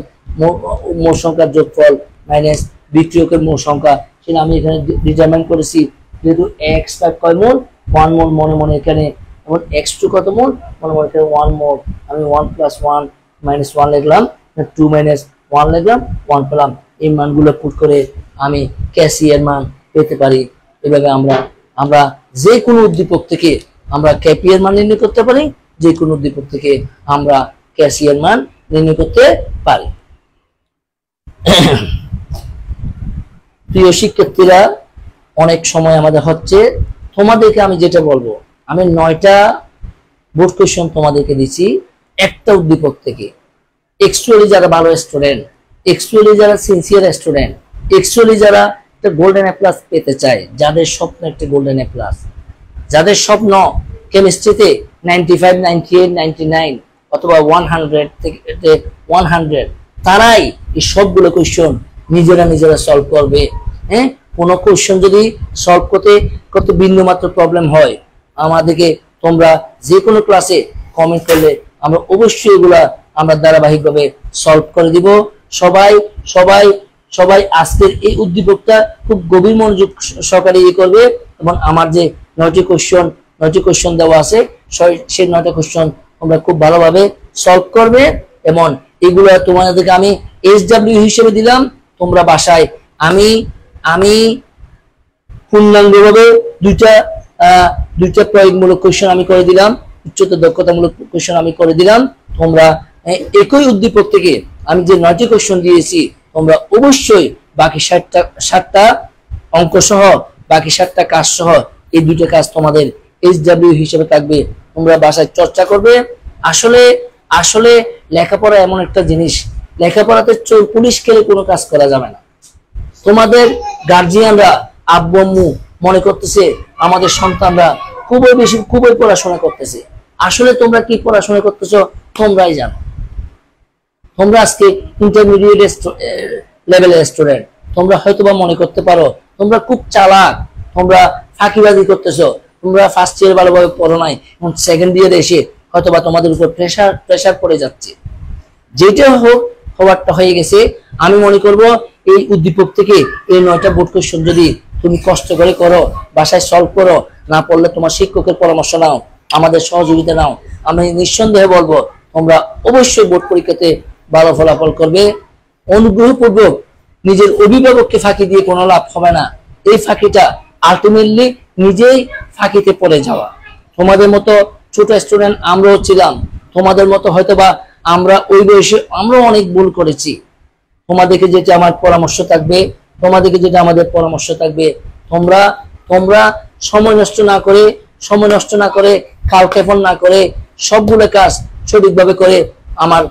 মোল সংখ্যার যোগফল মাইনাস বিক্রিয়কের মোল সংখ্যা সেটা আমি এখানে ডিটারমাইন করেছি যেহেতু x5 কয় মোল 1 মোল মনে এখানে এবং x2 কত মোল মনে এখানে 1 মোল আমি 1 + 1 - 1 লিখলাম 2 - 1 লিখলাম 1 পেলাম এই মানগুলো পুট করে আমি কেসি এর মান পেতে পারি এভাবে আমরা যে কোনো উদ্দীপক থেকে আমরা কেপি এর মান নির্ণয় করতে পারি যে কোনো উদ্দীপক থেকে আমরা কেসি এর মান নির্ণয় করতে পারি প্রিয় শিক্ষার্থীরা অনেক সময় আমাদের হচ্ছে তোমাদেরকে আমি যেটা বলবো আমি 9টা বোর্ড কোশ্চেন তোমাদেরকে দিছি একটা উদ্দীপক থেকে এক্সচুয়ালি যারা ভালো স্টুডেন্ট এক্সচুয়ালি যারা সিনসিয়ার স্টুডেন্ট এক্সচুয়ালি যারা একটা গোল্ডেন এ প্লাস পেতে চায় যাদের স্বপ্ন একটা গোল্ডেন এ প্লাস যাদের স্বপ্ন কেমিস্ট্রিতে 95 98 99 অথবা 100 থেকে 100 তারাই এই সবগুলো কোশ্চেন নিজেরা সলভ করবে কোনো কোশ্চেন যদি সলভ করতে বিন্দু মাত্র প্রবলেম হয় আমাদেরকে তোমরা যে কোনো ক্লাসে কমেন্ট করলে আমরা অবশ্যই এগুলা আমরা ধারাবাহিকভাবে সলভ করে দিব সবাই সবাই আজকের এই উদ্দীপকটা খুব গভীর মনোযোগ সহকারে করবে এবং আমার যে 9টি কোশ্চেন দেওয়া আছে সেই 9টা কোশ্চেন তোমরা খুব ভালোভাবে সলভ করবে এবং এগুলো তোমাদেরকে আমি SW হিসেবে দিলাম। তোমরা বাসায় আমি পূর্ণাঙ্গভাবে দুইটা প্রয়োগমূলক কোশ্চেন আমি করে দিলাম, উচ্চতর দক্ষতামূলক কোশ্চেন আমি করে দিলাম। তোমরা একই উদ্দীপক থেকে আমি যে 9টি কোশ্চেন দিয়েছি তোমরা অবশ্যই বাকি 7টা অঙ্ক সহ বাকি 7টা কাজ সহ এই দুটো কাজ তোমাদের SW হিসেবে থাকবে। তোমরা বাসায় চর্চা করবে। আসলে লেখাপড়া এমন একটা জিনিস, লেখাপড়াতে চোর পুলিশ খেলে কোনো কাজ করা যাবে না। তোমাদের গার্জিয়ানরা আব্বু আম্মু মনে করতেছে আমাদের সন্তানরা খুবই পড়াশোনা করতেছে। আসলে তোমরা কি পড়াশোনা করতেছো তোমরাই জানো। তোমরা আজকে ইন্টারমিডিয়েট লেভেলের স্টুডেন্ট, তোমরা হয়তোবা মনে করতে পারো তোমরা খুব চালাক, তোমরা ফাঁকিবাজি করতেছো, তোমরা ফার্স্ট ইয়ার ভালোভাবে পড়ো নাই এবং সেকেন্ড ইয়ারে এসে হয়তোবা তোমাদের উপর প্রেশার পড়ে যাচ্ছে। যেটা হোক হওয়ারটা হয়ে গেছে। আমি মনে করব এই উদ্দীপক থেকে এই 9টা বোর্ড কোশ্চেন যদি তুমি কষ্ট করে করো, বাসায় সলভ করো, না পড়লে তোমার শিক্ষকের পরামর্শ নাও, আমাদের সহযোগিতা নাও, আমি নিঃসন্দেহে বলবো তোমরা অবশ্যই বোর্ড পরীক্ষাতে ভালো ফলাফল করবে। অনুগ্রহপূর্বক নিজের অভিভাবককে ফাঁকি দিয়ে কোনো লাভ হবে না। এই ফাঁকিটা আলটিমেটলি নিজেই ফাঁকিতে পড়ে যাওয়া। তোমাদের মতো ছোট স্টুডেন্ট আমরাও ছিলাম, তোমাদের মতো হয়তোবা আমরা ওই বয়সে আমরাও অনেক ভুল করেছি। তোমাদেরকে যেটা আমার পরামর্শ থাকবে, আমাদের পরামর্শ থাকবে, তোমরা সময় নষ্ট না করে কালক্ষেপণ না করে সবগুলো কাজ সঠিকভাবে করে আমার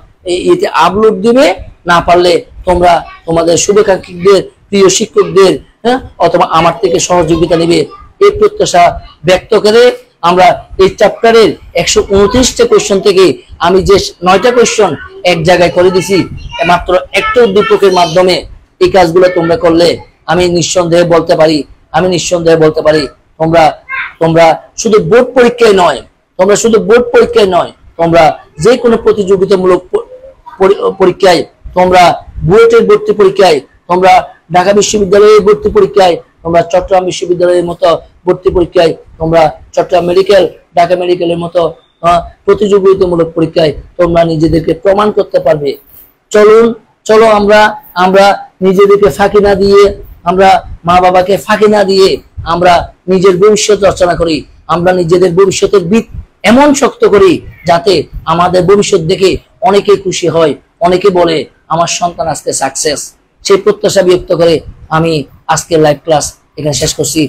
এতে আপলোড দিবে। না পারলে তোমরা তোমাদের শুভাকাঙ্ক্ষীদের, প্রিয় শিক্ষকদের অথবা আমার থেকে সহযোগিতা নেবে। এই প্রত্যাশা ব্যক্ত করে আমরা এই চ্যাপ্টারের 129টা কোশ্চেন থেকে আমি যে 9টা কোশ্চেন এক জায়গায় করে দিছি মাত্র একটা উদ্দীপকের মাধ্যমে এই কাজগুলো তোমরা করলে আমি নিঃসন্দেহে বলতে পারি তোমরা শুধু বোর্ড পরীক্ষায় নয়, তোমরা যে কোনো প্রতিযোগিতামূলক পরীক্ষায়, তোমরা বুয়েটের ভর্তি পরীক্ষায়, তোমরা ঢাকা বিশ্ববিদ্যালয়ের ভর্তি পরীক্ষায়, তোমরা চট্টগ্রাম বিশ্ববিদ্যালয়ের মতো ভর্তি পরীক্ষায়, তোমরা চট্টগ্রাম মেডিকেল, ঢাকা মেডিকেলের মতো প্রতিযোগিতামূলক পরীক্ষায় তোমরা নিজেদেরকে প্রমাণ করতে পারবে। চলো আমরা নিজেদেরকে ফাঁকি না দিয়ে, আমরা মা বাবাকে ফাঁকি না দিয়ে আমরা নিজের ভবিষ্যৎ রচনা করি। আমরা নিজেদের ভবিষ্যতের ভিত এমন শক্ত করি যাতে আমাদের ভবিষ্যৎ দেখে অনেকে খুশি হয়, অনেকে বলে আমার সন্তান আজকে সাকসেস। সেই প্রত্যাশা ব্যক্ত করে আমি আজকের লাইভ ক্লাস এখানে শেষ করছি।